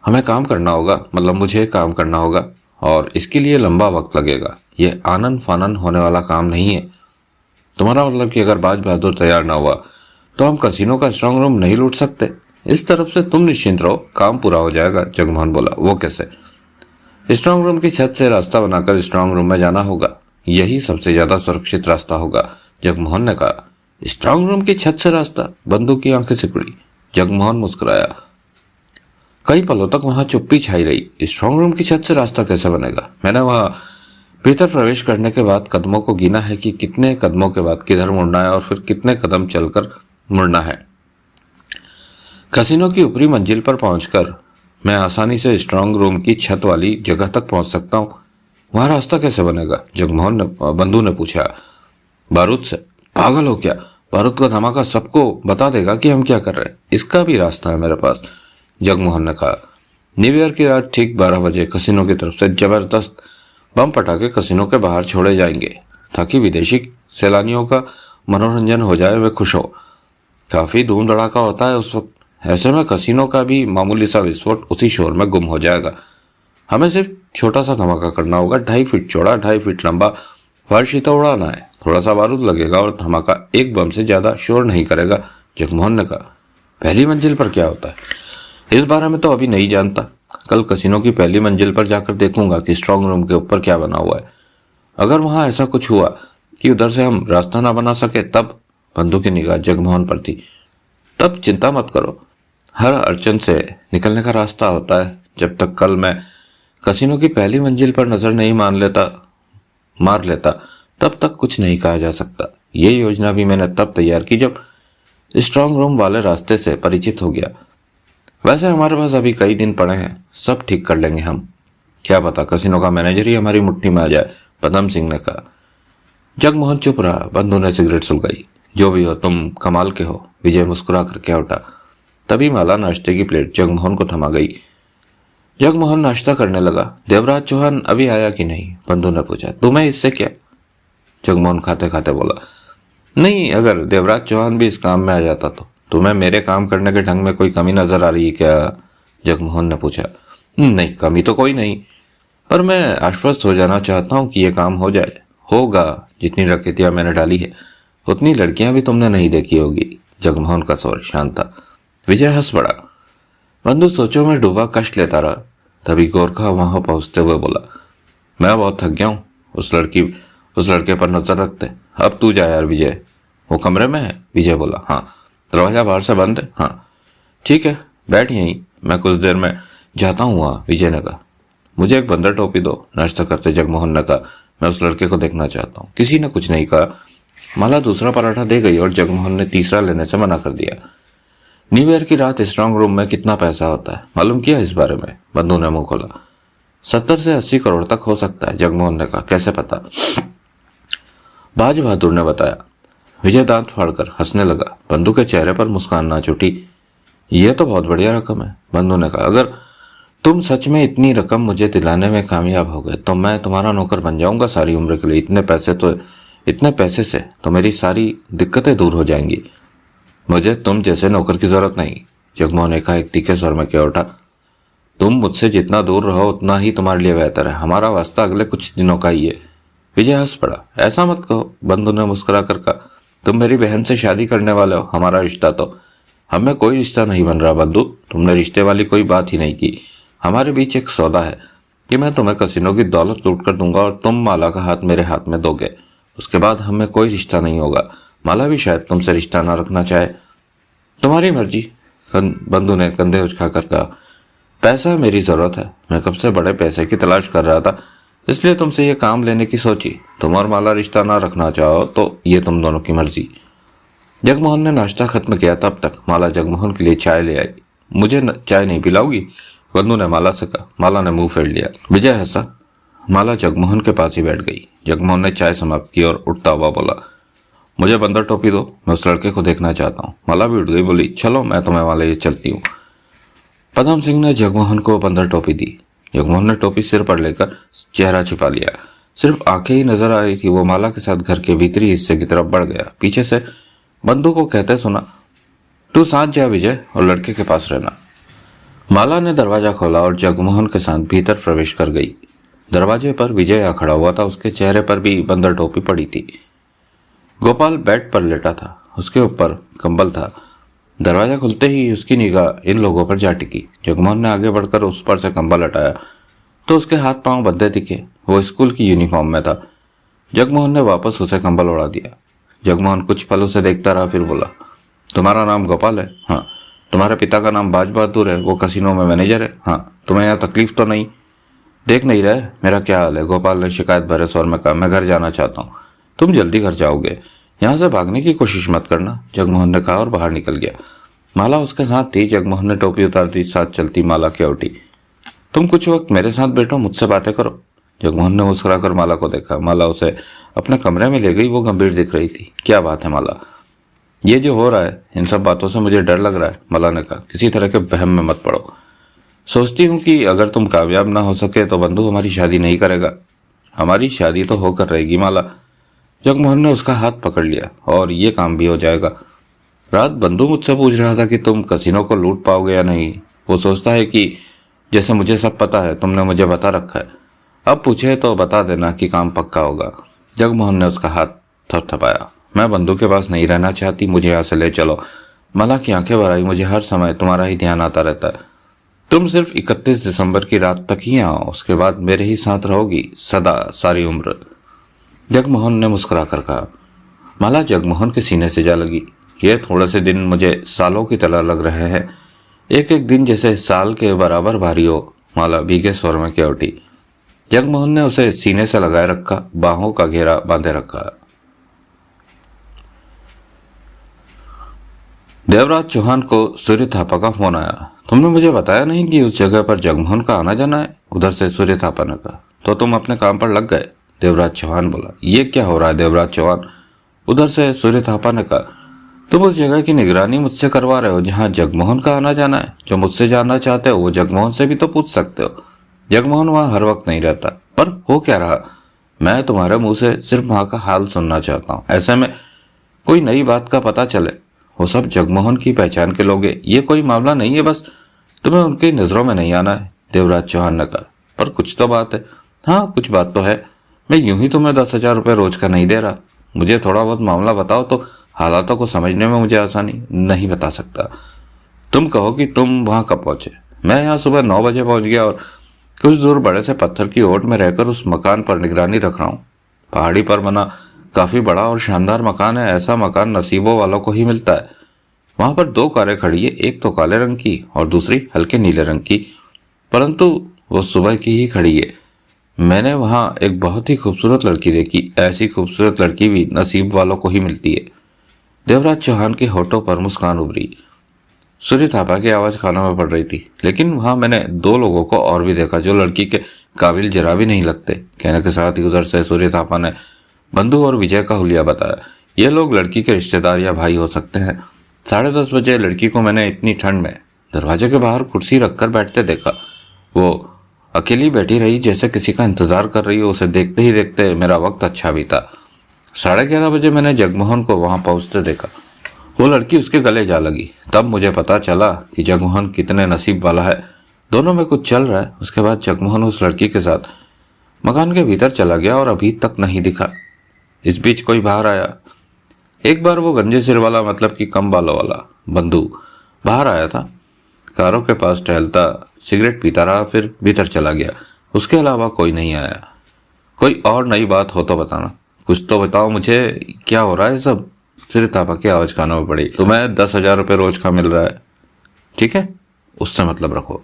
हमें काम करना होगा, मतलब मुझे काम करना होगा, और इसके लिए लंबा वक्त लगेगा। ये आनन फानन होने वाला काम नहीं है। तुम्हारा मतलब कि अगर बाज बहादुर तैयार ना हुआ तो हम कसिनो का स्ट्रांग रूम नहीं लूट सकते? इस तरफ से तुम निश्चिंत रहो, काम पूरा हो जाएगा। जगमोहन बोला। वो कैसे? स्ट्रांग रूम की छत से रास्ता बनाकर स्ट्रांग रूम में जाना होगा, यही सबसे ज्यादा सुरक्षित रास्ता होगा। जगमोहन ने कहा। स्ट्रांग रूम की छत से रास्ता? बंधु की आंखें सिकुड़ी। जगमोहन मुस्कुराया। कई पलों तक वहां चुप्पी छाई रही। स्ट्रांग रूम की छत से रास्ता कैसे बनेगा? मैंने वहां भीतर प्रवेश करने के बाद कदमों को गिना है कि कितने कदमों के बाद किधर मुड़ना है और फिर कितने कदम चलकर मुड़ना है। कसिनो की ऊपरी मंजिल पर पहुंचकर मैं आसानी से स्ट्रांग रूम की छत वाली जगह तक पहुंच सकता हूं। वहां रास्ता कैसे बनेगा? बंधु ने पूछा। बारूद से? पागल हो क्या? बारूद का धमाका सबको बता देगा कि हम क्या कर रहे हैं। इसका भी रास्ता है मेरे पास। जगमोहन ने कहा। न्यू ईयर की रात ठीक 12 बजे कसिनो की तरफ से जबरदस्त बम पटाखे कसिनो के बाहर छोड़े जाएंगे ताकि विदेशी सैलानियों का मनोरंजन हो जाए, वे खुश हो। काफी धूम धड़ाका होता है उस वक्त। ऐसे में कसिनो का भी मामूली सा विस्फोट उसी शोर में गुम हो जाएगा। हमें सिर्फ छोटा सा धमाका करना होगा, 2.5 फीट चौड़ा, 2.5 फीट लंबा। फर्श ही तो उड़ाना है, थोड़ा सा बारूद लगेगा और धमाका एक बम से ज्यादा शोर नहीं करेगा। जगमोहन ने कहा। पहली मंजिल पर क्या होता है? इस बारे में तो अभी नहीं जानता। कल कसिनो की पहली मंजिल पर जाकर देखूंगा कि स्ट्रांग रूम के ऊपर क्या बना हुआ है। अगर वहां ऐसा कुछ हुआ कि उधर से हम रास्ता ना बना सके तब? बंधु की निगाह जगमोहन पर थी। तब चिंता मत करो, हर अड़चन से निकलने का रास्ता होता है। जब तक कल मैं कसिनो की पहली मंजिल पर नजर नहीं मार लेता तब तक कुछ नहीं कहा जा सकता। ये योजना भी मैंने तब तैयार की जब स्ट्रांग रूम वाले रास्ते से परिचित हो गया। वैसे हमारे पास अभी कई दिन पड़े हैं, सब ठीक कर लेंगे हम। क्या पता कसिनो का मैनेजर ही हमारी मुट्ठी में आ जाए, पदम सिंह ने कहा। जगमोहन चुप रहा। बंधु ने सिगरेट सुलगाई। जो भी हो तुम कमाल के हो, विजय मुस्कुरा कर क्या उठा। तभी माला नाश्ते की प्लेट जगमोहन को थमा गई। जगमोहन नाश्ता करने लगा। देवराज चौहान अभी आया कि नहीं? बंधु ने पूछा। तुम्हें इससे क्या? जगमोहन खाते खाते बोला। नहीं, अगर देवराज चौहान भी इस काम में आ जाता तो। तुम्हें मेरे काम करने के ढंग में कोई कमी नजर आ रही है क्या? जगमोहन ने पूछा। नहीं, कमी तो कोई नहीं, पर मैं आश्वस्त हो जाना चाहता हूँ कि यह काम हो जाए। होगा। जितनी रकेतियां मैंने डाली है उतनी लड़कियां भी तुमने नहीं देखी होगी। जगमोहन का स्वर शांत था। विजय हंस पड़ा। बंधु सोचों में डूबा कष्ट लेता रहा। तभी गोरखा वहां पहुंचते हुए बोला। मैं बहुत थक गया हूँ, उस लड़के पर नजर रखते। अब तू जा यार। विजय, वो कमरे में है? विजय बोला। हाँ। दरवाजा बाहर से बंद है? हाँ। ठीक है, बैठ यहीं, मैं कुछ देर में जाता हूँ वहाँ। विजय ने कहा। मुझे एक बंदर टोपी दो, नाश्ता करते जगमोहन ने कहा। मैं उस लड़के को देखना चाहता हूँ। किसी ने कुछ नहीं कहा। माला दूसरा पराठा दे गई और जगमोहन ने तीसरा लेने से मना कर दिया। न्यू ईयर की रात स्ट्रांग रूम में कितना पैसा होता है, मालूम किया इस बारे में? बंधु ने मुंह खोला। 70 से 80 करोड़ तक हो सकता है। जगमोहन ने कहा। कैसे पता? बाज बहादुर ने बताया। विजय दांत फाड़कर हंसने लगा। बंधु के चेहरे पर मुस्कान नाच उठी। यह तो बहुत बढ़िया रकम है। बंधु ने कहा। अगर तुम सच में इतनी रकम मुझे दिलाने में कामयाब हो गए तो मैं तुम्हारा नौकर बन जाऊंगा सारी उम्र के लिए। इतने पैसे से तो मेरी सारी दिक्कतें दूर हो जाएंगी। मुझे तुम जैसे नौकर की जरूरत नहीं। जगमोहन ने कहा एक तीखे स्वर में क्या उठा। तुम मुझसे जितना दूर रहो उतना ही तुम्हारे लिए बेहतर है। हमारा वास्ता अगले कुछ दिनों का ही है। विजय हंस पड़ा। ऐसा मत कहो। बंधु ने मुस्कुरा कर कहा। तुम मेरी बहन से शादी करने वाले हो। हमारा रिश्ता तो हमें कोई रिश्ता नहीं बन रहा बंधु। तुमने रिश्ते वाली कोई बात ही नहीं की। हमारे बीच एक सौदा है कि मैं तुम्हें कसिनो की दौलत लूट कर दूंगा और तुम माला का हाथ मेरे हाथ में दोगे। उसके बाद हमें कोई रिश्ता नहीं होगा। माला भी शायद तुमसे रिश्ता ना रखना चाहे। तुम्हारी मर्जी, बंधु ने कंधे उचकाकर कहा। पैसा मेरी जरूरत है, मैं कब से बड़े पैसे की तलाश कर रहा था, इसलिए तुमसे ये काम लेने की सोची। तुम और माला रिश्ता ना रखना चाहो तो ये तुम दोनों की मर्जी। जगमोहन ने नाश्ता खत्म किया तब तक माला जगमोहन के लिए चाय ले आई। मुझे चाय नहीं पिलाओगी? बंधु ने माला से कहा। माला ने मुंह फेर लिया। विजय हंसा। माला जगमोहन के पास ही बैठ गई। जगमोहन ने चाय समाप्त की और उठता हुआ बोला, मुझे बंदर टोपी दो, मैं उस लड़के को देखना चाहता हूँ। माला भी उठ गई, बोली, चलो मैं तुम्हें वहां ले चलती हूँ। पदम सिंह ने जगमोहन को बंदर टोपी दी। जगमोहन ने टोपी सिर पर लेकर चेहरा छिपा लिया। सिर्फ आंखें ही नजर आ रही थी। वो माला के साथ घर के भीतरी हिस्से की तरफ बढ़ गया। पीछे से बंधु को कहते सुना, तू साथ जा विजय और लड़के के पास रहना। माला ने दरवाजा खोला और जगमोहन के साथ भीतर प्रवेश कर गई। दरवाजे पर विजय आ खड़ा हुआ था। उसके चेहरे पर भी बंदर टोपी पड़ी थी। गोपाल बेड पर लेटा था, उसके ऊपर कंबल था। दरवाजा खुलते ही उसकी निगाह इन लोगों पर जा टिकी। जगमोहन ने आगे बढ़कर उस पर से कंबल हटाया तो उसके हाथ पांव बंधे दिखे। वो स्कूल की यूनिफॉर्म में था। जगमोहन ने वापस उसे कंबल उड़ा दिया। जगमोहन कुछ पल उसे देखता रहा, फिर बोला, तुम्हारा नाम गोपाल है? हाँ। तुम्हारे पिता का नाम बाज बहादुर है, वो कसिनो में मैनेजर है? हाँ। तुम्हें यहाँ तकलीफ तो नहीं? देख नहीं रहे मेरा क्या हाल है? गोपाल ने शिकायत भरे स्वर में कहा। मैं घर जाना चाहता हूँ। तुम जल्दी घर जाओगे, यहाँ से भागने की कोशिश मत करना, जगमोहन ने कहा और बाहर निकल गया। माला उसके साथ थी। जगमोहन ने टोपी उतार दी। साथ चलती माला क्या उठी। तुम कुछ वक्त मेरे साथ बैठो, मुझसे बातें करो। जगमोहन ने मुस्कुराकर माला को देखा। माला उसे अपने कमरे में ले गई। वो गंभीर दिख रही थी। क्या बात है माला? ये जो हो रहा है, इन सब बातों से मुझे डर लग रहा है, माला ने कहा। किसी तरह के वहम में मत पड़ो। सोचती हूँ कि अगर तुम कामयाब ना हो सके तो बंधु हमारी शादी नहीं करेगा। हमारी शादी तो होकर रहेगी माला। जगमोहन ने उसका हाथ पकड़ लिया। और ये काम भी हो जाएगा। रात बंधु मुझसे पूछ रहा था कि तुम कसिनो को लूट पाओगे या नहीं। वो सोचता है कि जैसे मुझे सब पता है, तुमने मुझे बता रखा है। अब पूछे तो बता देना कि काम पक्का होगा। जगमोहन ने उसका हाथ थपथपाया। मैं बंधु के पास नहीं रहना चाहती, मुझे यहाँ से ले चलो। माला की आंखें भर आई। मुझे हर समय तुम्हारा ही ध्यान आता रहता है। तुम सिर्फ 31 दिसंबर की रात तक ही आओ, उसके बाद मेरे ही साथ रहोगी सदा, सारी उम्र। जगमोहन ने मुस्कुरा कर कहा। माला जगमोहन के सीने से जा लगी। ये थोड़े से दिन मुझे सालों की तरह लग रहे हैं, एक एक दिन जैसे साल के बराबर भारी हो। माला भीगे स्वर में कह उठी। जगमोहन ने उसे सीने से लगाए रखा, बाहों का घेरा बांधे रखा। देवराज चौहान को सूर्य थापा का फोन आया। तुमने मुझे बताया नहीं कि उस जगह पर जगमोहन का आना जाना है? उधर से सूर्य थापा ने कहा। तो तुम अपने काम पर लग गए? देवराज चौहान बोला। ये क्या हो रहा है देवराज चौहान? उधर से सूर्य थापा ने कहा। तुम उस जगह की निगरानी मुझसे करवा रहे हो जहां जगमोहन का आना जाना है। जो मुझसे जानना चाहते हो वो जगमोहन से भी तो पूछ सकते हो। जगमोहन वहां हर वक्त नहीं रहता। पर हो क्या रहा? मैं तुम्हारे मुंह से सिर्फ वहां का हाल सुनना चाहता हूँ। ऐसे में कोई नई बात का पता चले, वो सब जगमोहन की पहचान के लोग हैं। ये कोई मामला नहीं है, बस तुम्हें उनकी नजरों में नहीं आना है, देवराज चौहान ने कहा। पर कुछ तो बात है। हाँ, कुछ बात तो है। मैं यूं ही तुम्हें 10,000 रुपये रोज का नहीं दे रहा। मुझे थोड़ा बहुत मामला बताओ तो हालातों को समझने में मुझे आसानी। नहीं बता सकता। तुम कहो कि तुम वहां कब पहुंचे? मैं यहाँ सुबह 9 बजे पहुंच गया और कुछ दूर बड़े से पत्थर की ओट में रहकर उस मकान पर निगरानी रख रहा हूँ। पहाड़ी पर बना काफी बड़ा और शानदार मकान है। ऐसा मकान नसीबों वालों को ही मिलता है। वहां पर 2 कारें खड़ी है, एक तो काले रंग की और दूसरी हल्के नीले रंग की, परंतु वो सुबह की ही खड़ी है। मैंने वहां एक बहुत ही खूबसूरत लड़की देखी। ऐसी खूबसूरत लड़की भी नसीब वालों को ही मिलती है। देवराज चौहान के होठों पर मुस्कान उभरी। सूर्य थापा की आवाज कानों में पड़ रही थी। लेकिन वहां मैंने 2 लोगों को और भी देखा जो लड़की के काबिल जरा भी नहीं लगते। कहने के साथ ही उधर से सूर्य थापा ने बंधु और विजय का हुलिया बताया। ये लोग लड़की के रिश्तेदार या भाई हो सकते हैं। 10:30 बजे लड़की को मैंने इतनी ठंड में दरवाजे के बाहर कुर्सी रखकर बैठते देखा। वो अकेली बैठी रही जैसे किसी का इंतजार कर रही हो। उसे देखते ही देखते मेरा वक्त अच्छा बीता। 11:30 बजे मैंने जगमोहन को वहां पहुंचते देखा। वो लड़की उसके गले जा लगी। तब मुझे पता चला कि जगमोहन कितने नसीब वाला है। दोनों में कुछ चल रहा है। उसके बाद जगमोहन उस लड़की के साथ मकान के भीतर चला गया और अभी तक नहीं दिखा। इस बीच कोई बाहर आया। एक बार वो गंजे सिर वाला, मतलब कि कम बालों वाला बंधु बाहर आया था। कारों के पास टहलता, सिगरेट पीता रहा, फिर भीतर चला गया। उसके अलावा कोई नहीं आया। कोई और नई बात हो तो बताना। कुछ तो बताओ मुझे, क्या हो रहा है सब? फिर थापा की आवाज कानों में पड़ी। तुम्हें 10,000 रुपये रोज का मिल रहा है, ठीक है, उससे मतलब रखो।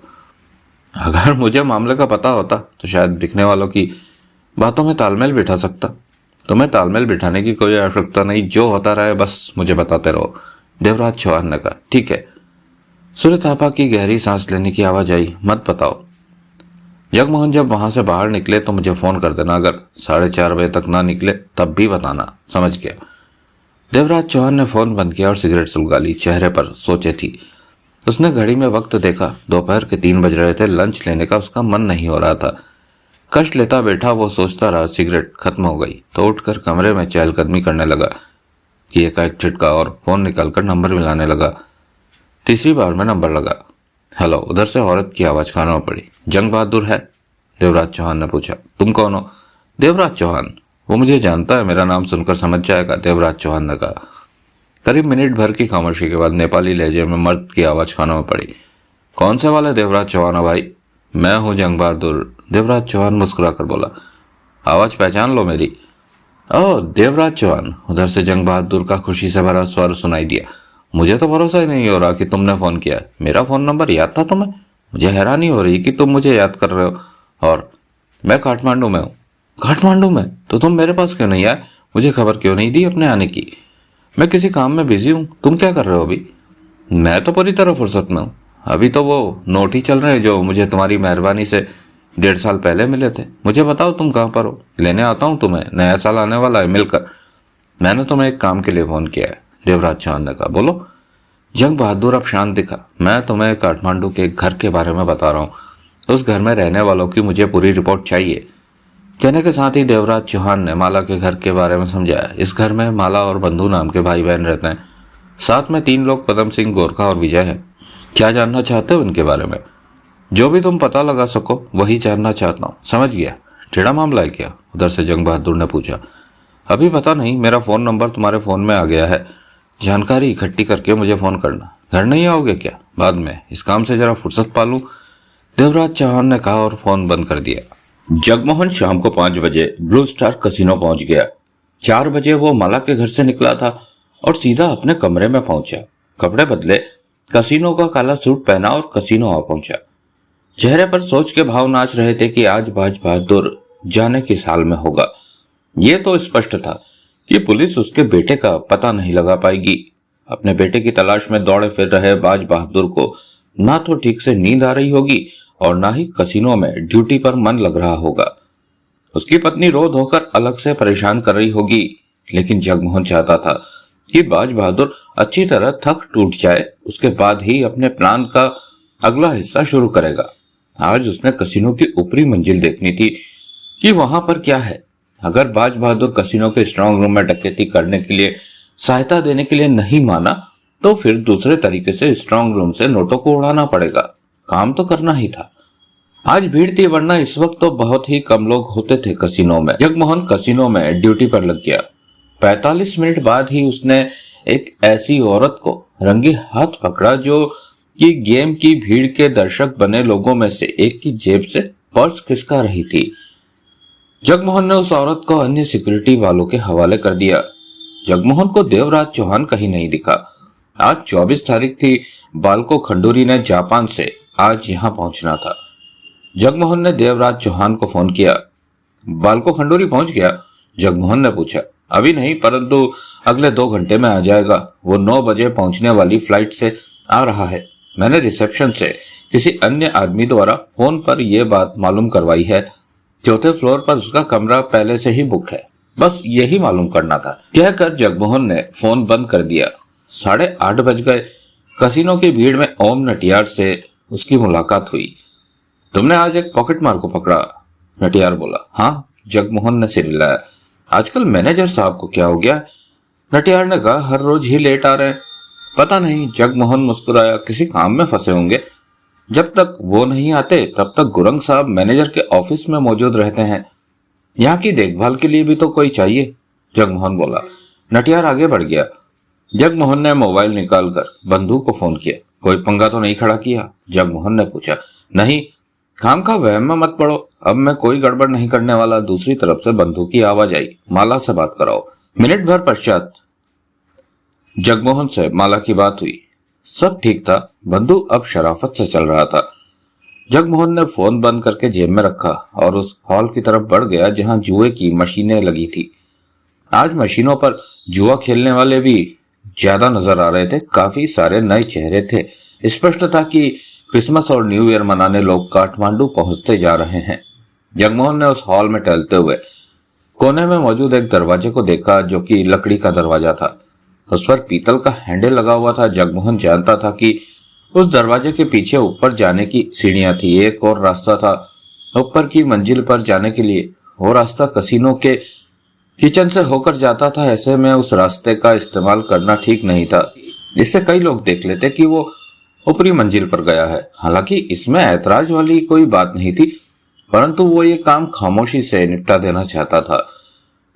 अगर मुझे मामले का पता होता तो शायद दिखने वालों की बातों में तालमेल बिठा सकता। तुम्हें तालमेल बिठाने की कोई आवश्यकता नहीं, जो होता रहे बस मुझे बताते रहो, देवराज चौहान ने कहा। ठीक है। सूर्य थापा की गहरी सांस लेने की आवाज आई। मत बताओ। जगमोहन जब वहां से बाहर निकले तो मुझे फोन कर देना, अगर 4:30 बजे तक ना निकले तब भी बताना, समझ गया। देवराज चौहान ने फोन बंद किया और सिगरेट सुलगा ली। चेहरे पर सोचे थी। उसने घड़ी में वक्त देखा। दोपहर के 3 बज रहे थे। लंच लेने का उसका मन नहीं हो रहा था। कष्ट लेता बैठा वो सोचता रहा। सिगरेट खत्म हो गई तो उठकर कमरे में चहलकदमी करने लगा कि एकाएक झटका और फोन निकालकर नंबर मिलाने लगा। तीसरी बार में नंबर लगा। हेलो। उधर से औरत की आवाज कानों में पड़ी। जंग बहादुर है? देवराज चौहान ने पूछा। तुम कौन हो? देवराज चौहान। वो मुझे जानता है, मेरा नाम सुनकर समझ जाएगा, देवराज चौहान ने कहा। करीब मिनट भर की खामोशी के बाद नेपाली लहजे में मर्द की आवाज कानों में पड़ी। कौन से वाले देवराज चौहान हो भाई? मैं हूँ जंग बहादुर, देवराज चौहान मुस्कुराकर बोला। आवाज पहचान लो मेरी। ओह देवराज चौहान। उधर से जंग बहादुर का खुशी से भरा स्वर सुनाई दिया। मुझे तो भरोसा ही नहीं हो रहा कि तुमने फोन किया। मेरा फोन नंबर याद था तुम्हें? मुझे हैरानी हो रही कि तुम मुझे याद कर रहे हो। और मैं काठमांडू में हूँ। काठमांडू में? तो तुम मेरे पास क्यों नहीं आए? मुझे खबर क्यों नहीं दी अपने आने की? मैं किसी काम में बिजी हूँ। तुम क्या कर रहे हो अभी? मैं तो पूरी तरह फुर्सत में हूँ। अभी तो वो नोट ही चल रहे हैं जो मुझे तुम्हारी मेहरबानी से 1.5 साल पहले मिले थे। मुझे बताओ तुम कहाँ पर हो? लेने आता हूँ तुम्हें। नया साल आने वाला है, मिलकर। मैंने तुम्हें एक काम के लिए फोन किया है, देवराज चौहान ने कहा। बोलो। जंग बहादुर अब शांत दिखा। मैं तुम्हें काठमांडू के घर के बारे में बता रहा हूँ। उस घर में रहने वालों की मुझे पूरी रिपोर्ट चाहिए। कहने के साथ ही देवराज चौहान ने माला के घर के बारे में समझाया। इस घर में माला और बंधु नाम के भाई बहन रहते हैं। साथ में 3 लोग पदम सिंह, गोरखा और विजय हैं। क्या जानना चाहते हो इनके बारे में? जो भी तुम पता लगा सको वही जानना चाहता हूँ। समझ गया? टेढ़ा मामला है क्या? उधर से जंग बहादुर ने पूछा। अभी पता नहीं, मेरा फोन नंबर तुम्हारे फोन में आ गया है। जानकारी इकट्ठी करके मुझे फोन करना। घर नहीं आओगे क्या? बाद में, इस काम से जरा फुर्सत पालूं, देवराज चौहान ने कहा और फोन बंद कर दिया। जगमोहन शाम को 5 बजे ब्लू स्टार कसिनो पहुंच गया। 4 बजे वो माला के घर से निकला था और सीधा अपने कमरे में पहुंचा। कपड़े बदले, कसिनो का काला सूट पहना और कसिनो आ पहुंचा। चेहरे पर सोच के भाव नाच रहे थे कि आज बाज बहादुर जाने किस हाल में होगा। ये तो स्पष्ट था कि पुलिस उसके बेटे का पता नहीं लगा पाएगी। अपने बेटे की तलाश में दौड़े फिर रहे बाज बहादुर को ना तो ठीक से नींद आ रही होगी और ना ही कसिनो में ड्यूटी पर मन लग रहा होगा। उसकी पत्नी रो धोकर अलग से परेशान कर रही होगी, लेकिन जगमोहन चाहता था कि बाज बहादुर अच्छी तरह थक टूट जाए, उसके बाद ही अपने प्लान का अगला हिस्सा शुरू करेगा। आज उसने कसिनो की ऊपरी मंजिल देखनी थी कि वहां पर क्या है। अगर बाज बहादुर कसिनो के स्ट्रांग रूम में डकैती करने के लिए सहायता देने के लिए नहीं माना तो फिर दूसरे तरीके से स्ट्रांग रूम से नोटों को उड़ाना पड़ेगा। काम तो करना ही था। आज भीड़ थी, वरना इस वक्त तो बहुत ही कम लोग होते थे कसिनो में। जगमोहन कसिनो में ड्यूटी पर लग गया। 45 मिनट बाद ही उसने एक ऐसी औरत को रंगे हाथ पकड़ा जो कि गेम की भीड़ के दर्शक बने लोगों में से एक की जेब से पर्स खिसका रही थी। जगमोहन ने उस औरत को अन्य सिक्योरिटी वालों के हवाले कर दिया। जगमोहन को देवराज चौहान कहीं नहीं दिखा। आज 24 तारीख थी। बालको खंडूरी ने जापान से आज यहां पहुंचना था। जगमोहन ने देवराज चौहान को फोन किया। बालको खंडूरी पहुंच गया? जगमोहन ने पूछा। अभी नहीं, परंतु अगले 2 घंटे में आ जाएगा। वो 9 बजे पहुंचने वाली फ्लाइट से आ रहा है। मैंने रिसेप्शन से किसी अन्य आदमी द्वारा फोन पर यह बात मालूम करवाई है। 4थे फ्लोर पर उसका कमरा पहले से ही बुक है। बस यही मालूम करना था, कहकर जगमोहन ने फोन बंद कर दिया। 8:30 बज गए। कसिनो की भीड़ में ओम नटियार से उसकी मुलाकात हुई। तुमने आज एक पॉकेट मार को पकड़ा? नटियार बोला। हाँ, जगमोहन ने सिर हिलाया। आजकल मैनेजर साहब को क्या हो गया? नटियार ने कहा, हर रोज ही लेट आ रहे हैं। पता नहीं, जगमोहन मुस्कुराया। किसी काम में फंसे होंगे। जब तक वो नहीं आते तब तक गुरंग साहब मैनेजर के ऑफिस में मौजूद रहते हैं। यहाँ की देखभाल के लिए भी तो कोई चाहिए, जगमोहन बोला। नटियार आगे बढ़ गया। जगमोहन ने मोबाइल निकालकर बंधु को फोन किया। कोई पंगा तो नहीं खड़ा किया? जगमोहन ने पूछा। नहीं, काम का वहम में मत पड़ो। अब मैं कोई गड़बड़ नहीं करने वाला। दूसरी तरफ से बंधु की आवाज आई। माला से बात कराओ। मिनट भर पश्चात जगमोहन से माला की बात हुई। सब ठीक था, बंधु अब शराफत से चल रहा था। जगमोहन ने फोन बंद करके जेब में रखा और उस हॉल की तरफ बढ़ गया जहां जुए की मशीनें लगी थी। आज मशीनों पर जुआ खेलने वाले भी ज्यादा नजर आ रहे थे। काफी सारे नए चेहरे थे। स्पष्ट था कि क्रिसमस और न्यू ईयर मनाने लोग काठमांडू पहुंचते जा रहे हैं। जगमोहन ने उस हॉल में टहलते हुए कोने में मौजूद एक दरवाजे को देखा जो कि लकड़ी का दरवाजा था। उस पर पीतल का हैंडल लगा हुआ था। जगमोहन जानता था कि उस दरवाजे के पीछे ऊपर जाने की सीढ़ियां थी। एक और रास्ता था ऊपर की मंजिल पर जाने के लिए। वो रास्ता कसिनो के किचन से होकर जाता था। ऐसे में उस रास्ते का इस्तेमाल करना ठीक नहीं था। इससे कई लोग देख लेते कि वो ऊपरी मंजिल पर गया है। हालांकि इसमें ऐतराज वाली कोई बात नहीं थी, परंतु वो ये काम खामोशी से निपटा देना चाहता था।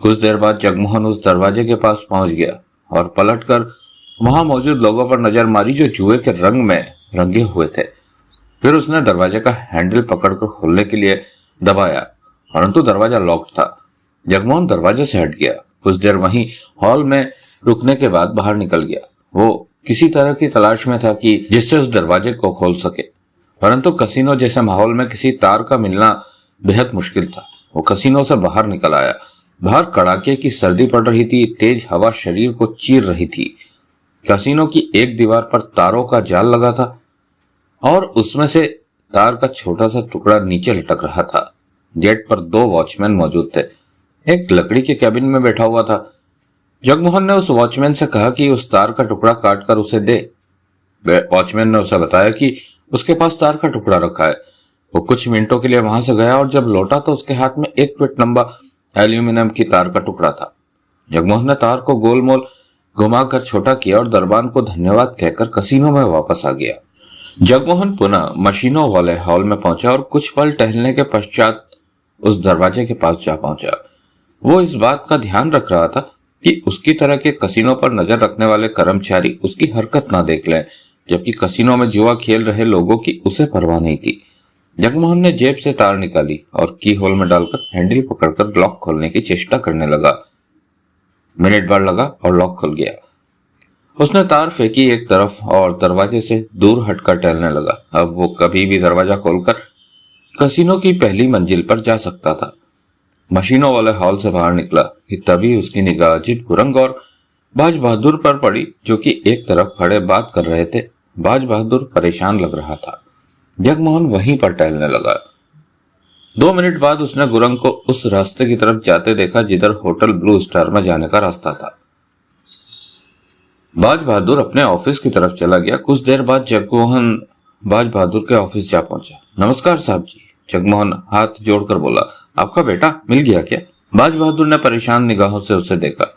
कुछ देर बाद जगमोहन उस दरवाजे के पास पहुंच गया और पलटकर वहां मौजूद लोगों पर नजर मारी जो जुए के रंग में रंगे हुए थे। फिर उसने दरवाजे का हैंडल पकड़कर खोलने के लिए दबाया, परंतु दरवाजा लॉक था। जगमोहन दरवाजे से हट गया। कुछ देर वहीं हॉल में रुकने के बाद बाहर निकल गया। वो किसी तरह की तलाश में था कि जिससे उस दरवाजे को खोल सके, परंतु कसिनो जैसे माहौल में किसी तार का मिलना बेहद मुश्किल था। वो कसिनो से बाहर निकल आया। बाहर कड़ाके की सर्दी पड़ रही थी। तेज हवा शरीर को चीर रही थी। कसिनो की एक दीवार पर तारों का जाल लगा था और उसमें से तार का छोटा सा टुकड़ा नीचे लटक रहा था। गेट पर 2 वॉचमैन मौजूद थे। एक लकड़ी के कैबिन में बैठा हुआ था। जगमोहन ने उस वॉचमैन से कहा कि उस तार का टुकड़ा काटकर उसे दे। वॉचमैन ने उसे बताया कि उसके पास तार का टुकड़ा रखा है। वो कुछ मिनटों के लिए वहां से गया और जब लौटा तो उसके हाथ में 1 फीट लंबा एल्यूमिनियम की तार का टुकड़ा था। जगमोहन ने तार को गोलमोल घुमाकर छोटा किया और दरबान को धन्यवाद कहकर कसिनो में वापस आ गया। जगमोहन पुनः मशीनों वाले हॉल में पहुंचा और कुछ पल टहलने के पश्चात उस दरवाजे के पास जा पहुंचा। वो इस बात का ध्यान रख रहा था कि उसकी तरह के कसिनो पर नजर रखने वाले कर्मचारी उसकी हरकत ना देख लें, जबकि कसिनो में जुआ खेल रहे लोगों की उसे परवाह नहीं थी। जगमोहन ने जेब से तार निकाली और की होल में डालकर हैंडल पकड़कर लॉक खोलने की चेष्टा करने लगा। मिनट भर लगा और लॉक खुल गया। उसने तार फेंकी एक तरफ और दरवाजे से दूर हटकर टहलने लगा। अब वो कभी भी दरवाजा खोलकर कसिनो की पहली मंजिल पर जा सकता था। मशीनों वाले हॉल से बाहर निकला कि तभी उसकी निगाह अजीत गुरंग और बाज बहादुर पर पड़ी, जो कि एक तरफ खड़े बात कर रहे थे। बाज बहादुर परेशान लग रहा था। जगमोहन वहीं पर टहलने लगा। 2 मिनट बाद उसने गुरंग को उस रास्ते की तरफ जाते देखा जिधर होटल ब्लू स्टार में जाने का रास्ता था। बाज बहादुर अपने ऑफिस की तरफ चला गया। कुछ देर बाद जगमोहन बाज बहादुर के ऑफिस जा पहुंचा। नमस्कार साहब जी, जगमोहन हाथ जोड़कर बोला। आपका बेटा मिल गया क्या? बाज बहादुर ने परेशान निगाहों से उसे देखा।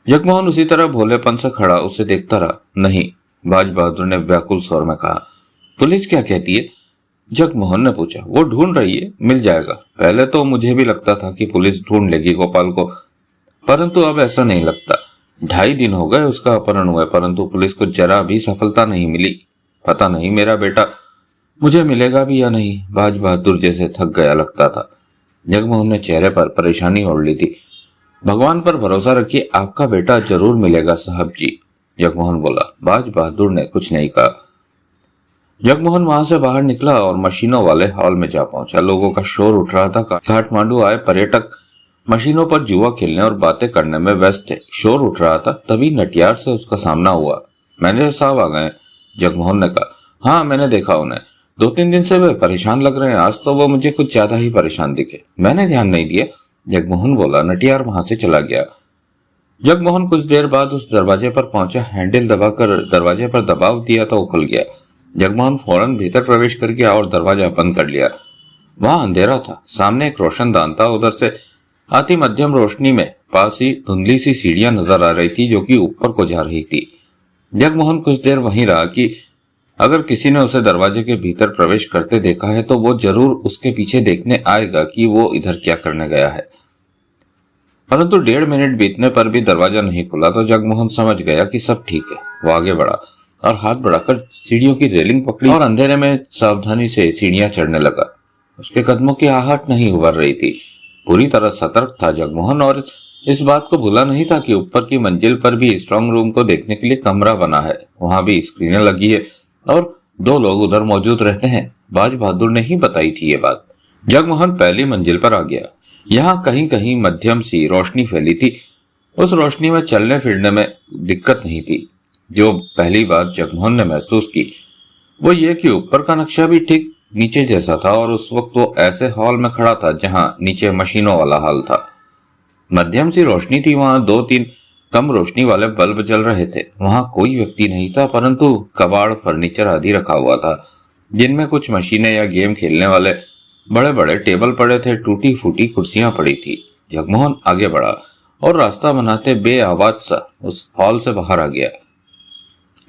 जगमोहन उसी तरह भोलेपन से खड़ा उसे देखता रहा। नहीं, बाज बहादुर ने व्याकुल स्वर में कहा। पुलिस क्या कहती है? जगमोहन ने पूछा। वो ढूंढ रही है, मिल जाएगा। पहले तो मुझे भी लगता था कि पुलिस ढूंढ लेगी गोपाल को, परंतु अब ऐसा नहीं लगता। 2.5 दिन हो गए उसका अपहरण हुए, परंतु पुलिस को जरा भी सफलता नहीं मिली। पता नहीं मेरा बेटा मुझे मिलेगा भी या नहीं। बाज बहादुर जैसे थक गया लगता था। जगमोहन ने चेहरे पर परेशानी ओढ़ ली थी। भगवान पर भरोसा रखिए, आपका बेटा जरूर मिलेगा साहब जी, जगमोहन बोला। बाज बहादुर ने कुछ नहीं कहा। जगमोहन वहां से बाहर निकला और मशीनों वाले हॉल में जा पहुंचा। लोगों का शोर उठ रहा था। काठमांडू आए पर्यटक मशीनों पर जुआ खेलने और बातें करने में व्यस्त थे। शोर उठ रहा था, तभी नटियार से उसका सामना हुआ। मैनेजर साहब आ गए, जगमोहन ने कहा। हाँ, मैंने देखा उन्हें। 2-3 दिन से वे परेशान लग रहे हैं। आज तो वो मुझे कुछ ज्यादा ही परेशान दिखे। मैंने ध्यान नहीं दिया, जगमोहन बोला। नटियार वहां से चला गया। जगमोहन कुछ देर बाद उस दरवाजे पर पहुंचा। हैंडल दबाकर दरवाजे पर दबाव दिया तो वो खुल गया। जगमोहन फौरन भीतर प्रवेश कर गया और दरवाजा बंद कर लिया। वहां अंधेरा था। सामने एक रोशनदान था। उधर से आती मध्यम रोशनी में पास ही धुंधली सी सीढ़ियां नजर आ रही थी जो कि ऊपर को जा रही थी। जगमोहन कुछ देर वहीं रहा कि अगर किसी ने उसे दरवाजे के भीतर प्रवेश करते देखा है तो वो जरूर उसके पीछे देखने आएगा कि वो इधर क्या करने गया है। परंतु 1.5 मिनट बीतने पर भी दरवाजा नहीं खुला तो जगमोहन समझ गया कि सब ठीक है। वो आगे बढ़ा और हाथ बढ़ाकर सीढ़ियों की रेलिंग पकड़ी और अंधेरे में सावधानी से सीढ़ियां चढ़ने लगा। उसके कदमों की आहट नहीं उभर रही थी। पूरी तरह सतर्क था जगमोहन और इस बात को भूला नहीं था कि ऊपर की मंजिल पर भी स्ट्रांग रूम को देखने के लिए कमरा बना है, वहां भी स्क्रीनें लगी है और 2 लोग उधर मौजूद रहते हैं। बाज बहादुर ने ही बताई थी ये बात। जगमोहन पहली मंजिल पर आ गया। यहाँ कहीं कहीं मध्यम सी रोशनी फैली थी। उस रोशनी में चलने फिरने में दिक्कत नहीं थी। जो पहली बार जगमोहन ने महसूस की वो ये कि ऊपर का नक्शा भी ठीक नीचे जैसा था और उस वक्त वो ऐसे हॉल में खड़ा था जहां नीचे मशीनों वाला हाल था। मध्यम सी रोशनी थी, वहां 2-3 कम रोशनी वाले बल्ब जल रहे थे। वहां कोई व्यक्ति नहीं था, परंतु कबाड़, फर्नीचर आदि रखा हुआ था जिनमें कुछ मशीनें या गेम खेलने वाले बड़े बड़े टेबल पड़े थे। टूटी फूटी कुर्सियां पड़ी थी। जगमोहन आगे बढ़ा और रास्ता बनाते बेआवाज सा उस हॉल से बाहर आ गया।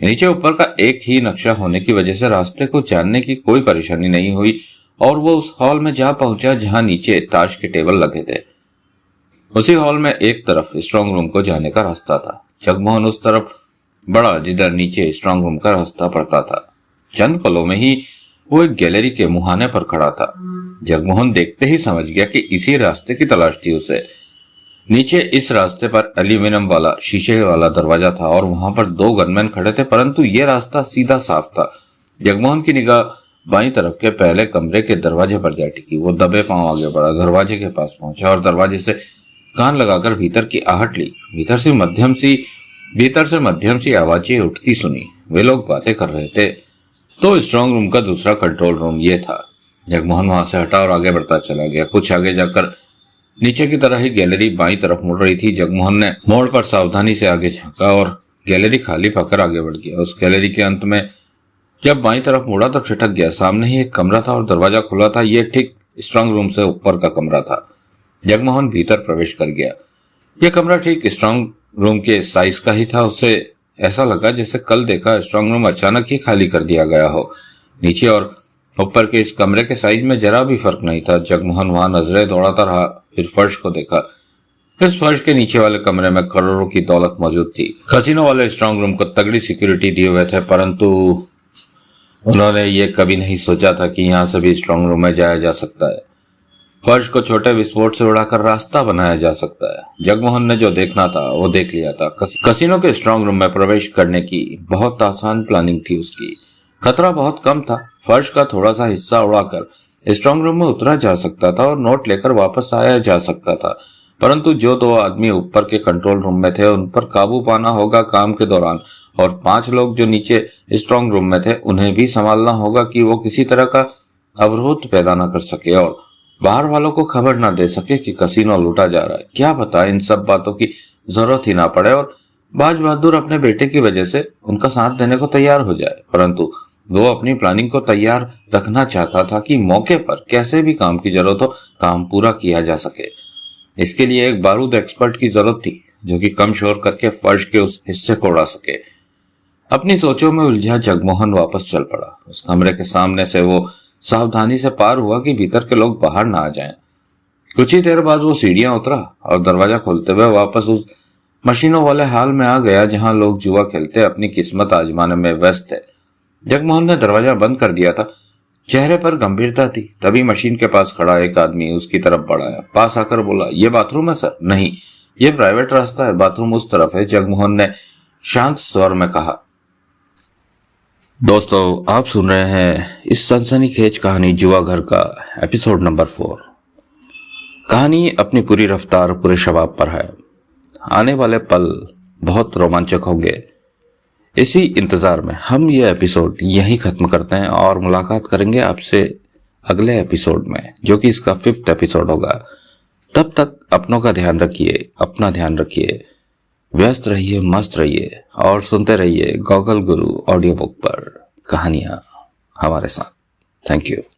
नीचे ऊपर का एक ही नक्शा होने की वजह से रास्ते को जानने की कोई परेशानी नहीं हुई और वो उस हॉल में जा पहुंचा जहां नीचे ताश के टेबल लगे थे। उसी हॉल में एक तरफ स्ट्रांग रूम को जाने का रास्ता था। जगमोहन उस तरफ बढ़ा जिधर नीचे स्ट्रांग रूम का रास्ता पड़ता था। चंद पलों में ही वो एक गैलरी के मुहाने पर खड़ा था। जगमोहन देखते ही समझ गया कि इसी रास्ते की तलाश थी उसे। नीचे इस रास्ते पर एल्यूमिनियम वाला शीशे वाला दरवाजा था और वहां पर 2 गनमैन खड़े थे, परंतु यह रास्ता सीधा साफ था। जगमोहन की निगाह बाईं तरफ के पहले कमरे के दरवाजे पर जा टिकी। वो दबे पांव आगे बढ़ा, दरवाजे के पास पहुंचा और दरवाजे से कान लगाकर भीतर की आहट ली। भीतर से मध्यम सी आवाजें उठती सुनी। वे लोग बातें कर रहे थे। तो स्ट्रांग रूम का दूसरा कंट्रोल रूम ये था। जगमोहन वहां से हटा और आगे बढ़ता चला गया। कुछ आगे जाकर नीचे की तरह ही गैलरी बाईं तरफ मुड़ रही थी। जगमोहन ने मोड़ पर सावधानी से आगे झांका और गैलरी खाली पाकर आगे बढ़ गया। उस गैलरी के अंत में जब बाईं तरफ मुड़ा तो ठिठक गया। सामने ही एक कमरा था और दरवाजा खुला था। यह ठीक स्ट्रांग रूम से ऊपर का कमरा था। जगमोहन भीतर प्रवेश कर गया। यह कमरा ठीक स्ट्रांग रूम के साइज का ही था। उसे ऐसा लगा जैसे कल देखा स्ट्रांग रूम अचानक ही खाली कर दिया गया हो। नीचे और ऊपर के इस कमरे के साइज में जरा भी फर्क नहीं था। जगमोहन वहां नजरें दौड़ाता रहा, फिर फर्श को देखा। इस फर्श के नीचे वाले कमरे में करोड़ों की दौलत मौजूद थी। कसिनो वाले स्ट्रांग रूम को तगड़ी सिक्योरिटी दिए हुए थे, परंतु उन्होंने ये कभी नहीं सोचा था कि यहाँ से भी स्ट्रांग रूम में जाया जा सकता है। फर्श को छोटे विस्फोट से उड़ाकर रास्ता बनाया जा सकता है। जगमोहन ने जो देखना था वो देख लिया था। कसिनो के स्ट्रांग रूम में प्रवेश करने की बहुत आसान प्लानिंग थी उसकी। खतरा बहुत कम था। फर्श का थोड़ा सा हिस्सा उड़ाकर स्ट्रांग रूम में उतरा जा सकता था और नोट लेकर वापस आया जा सकता था, परंतु जो 2 आदमी ऊपर के कंट्रोल रूम में थे उन पर काबू पाना होगा काम के दौरान, और 5 लोग जो नीचे स्ट्रांग रूम में थे उन्हें भी संभालना होगा कि वो किसी तरह का अवरोध पैदा न कर सके और बाहर वालों को खबर न दे सके कि कसिनो लूटा जा रहा है। क्या पता इन सब बातों की जरूरत ही ना पड़े और बाज बहादुर अपने बेटे की वजह से उनका साथ देने को तैयार हो जाए, परंतु वो अपनी प्लानिंग को तैयार रखना चाहता था कि मौके पर कैसे भी काम की जरूरत हो काम पूरा किया जा सके। इसके लिए एक बारूद एक्सपर्ट की जरूरत थी जो कि कम शोर करके फर्श के उस हिस्से को उड़ा सके। अपनी सोचों में उलझा जगमोहन वापस चल पड़ा। उस कमरे के सामने से वो सावधानी से पार हुआ कि भीतर के लोग बाहर ना आ जाएं। कुछ ही देर बाद वो सीढ़ियां उतरा और दरवाजा खोलते हुए वापस उस मशीनों वाले हाल में आ गया जहां लोग जुआ खेलते अपनी किस्मत आजमाने में व्यस्त थे। जगमोहन ने दरवाजा बंद कर दिया था। चेहरे पर गंभीरता थी। तभी मशीन के पास खड़ा एक आदमी उसकी तरफ बढ़ाया। पास आकर बोला, ये बाथरूम है सर? नहीं, ये प्राइवेट रास्ता है, बाथरूम उस तरफ है, जगमोहन ने शांत स्वर में कहा। दोस्तों, आप सुन रहे हैं इस सनसनीखेज कहानी जुआ घर का एपिसोड नंबर 4। कहानी अपनी पूरी रफ्तार पूरे शबाब पर है। आने वाले पल बहुत रोमांचक होंगे। इसी इंतजार में हम ये एपिसोड यहीं खत्म करते हैं और मुलाकात करेंगे आपसे अगले एपिसोड में, जो कि इसका 5th एपिसोड होगा। तब तक अपनों का ध्यान रखिए, अपना ध्यान रखिए, व्यस्त रहिए, मस्त रहिए और सुनते रहिए गॉगल गुरु ऑडियो बुक पर कहानियां हमारे साथ। Thank you.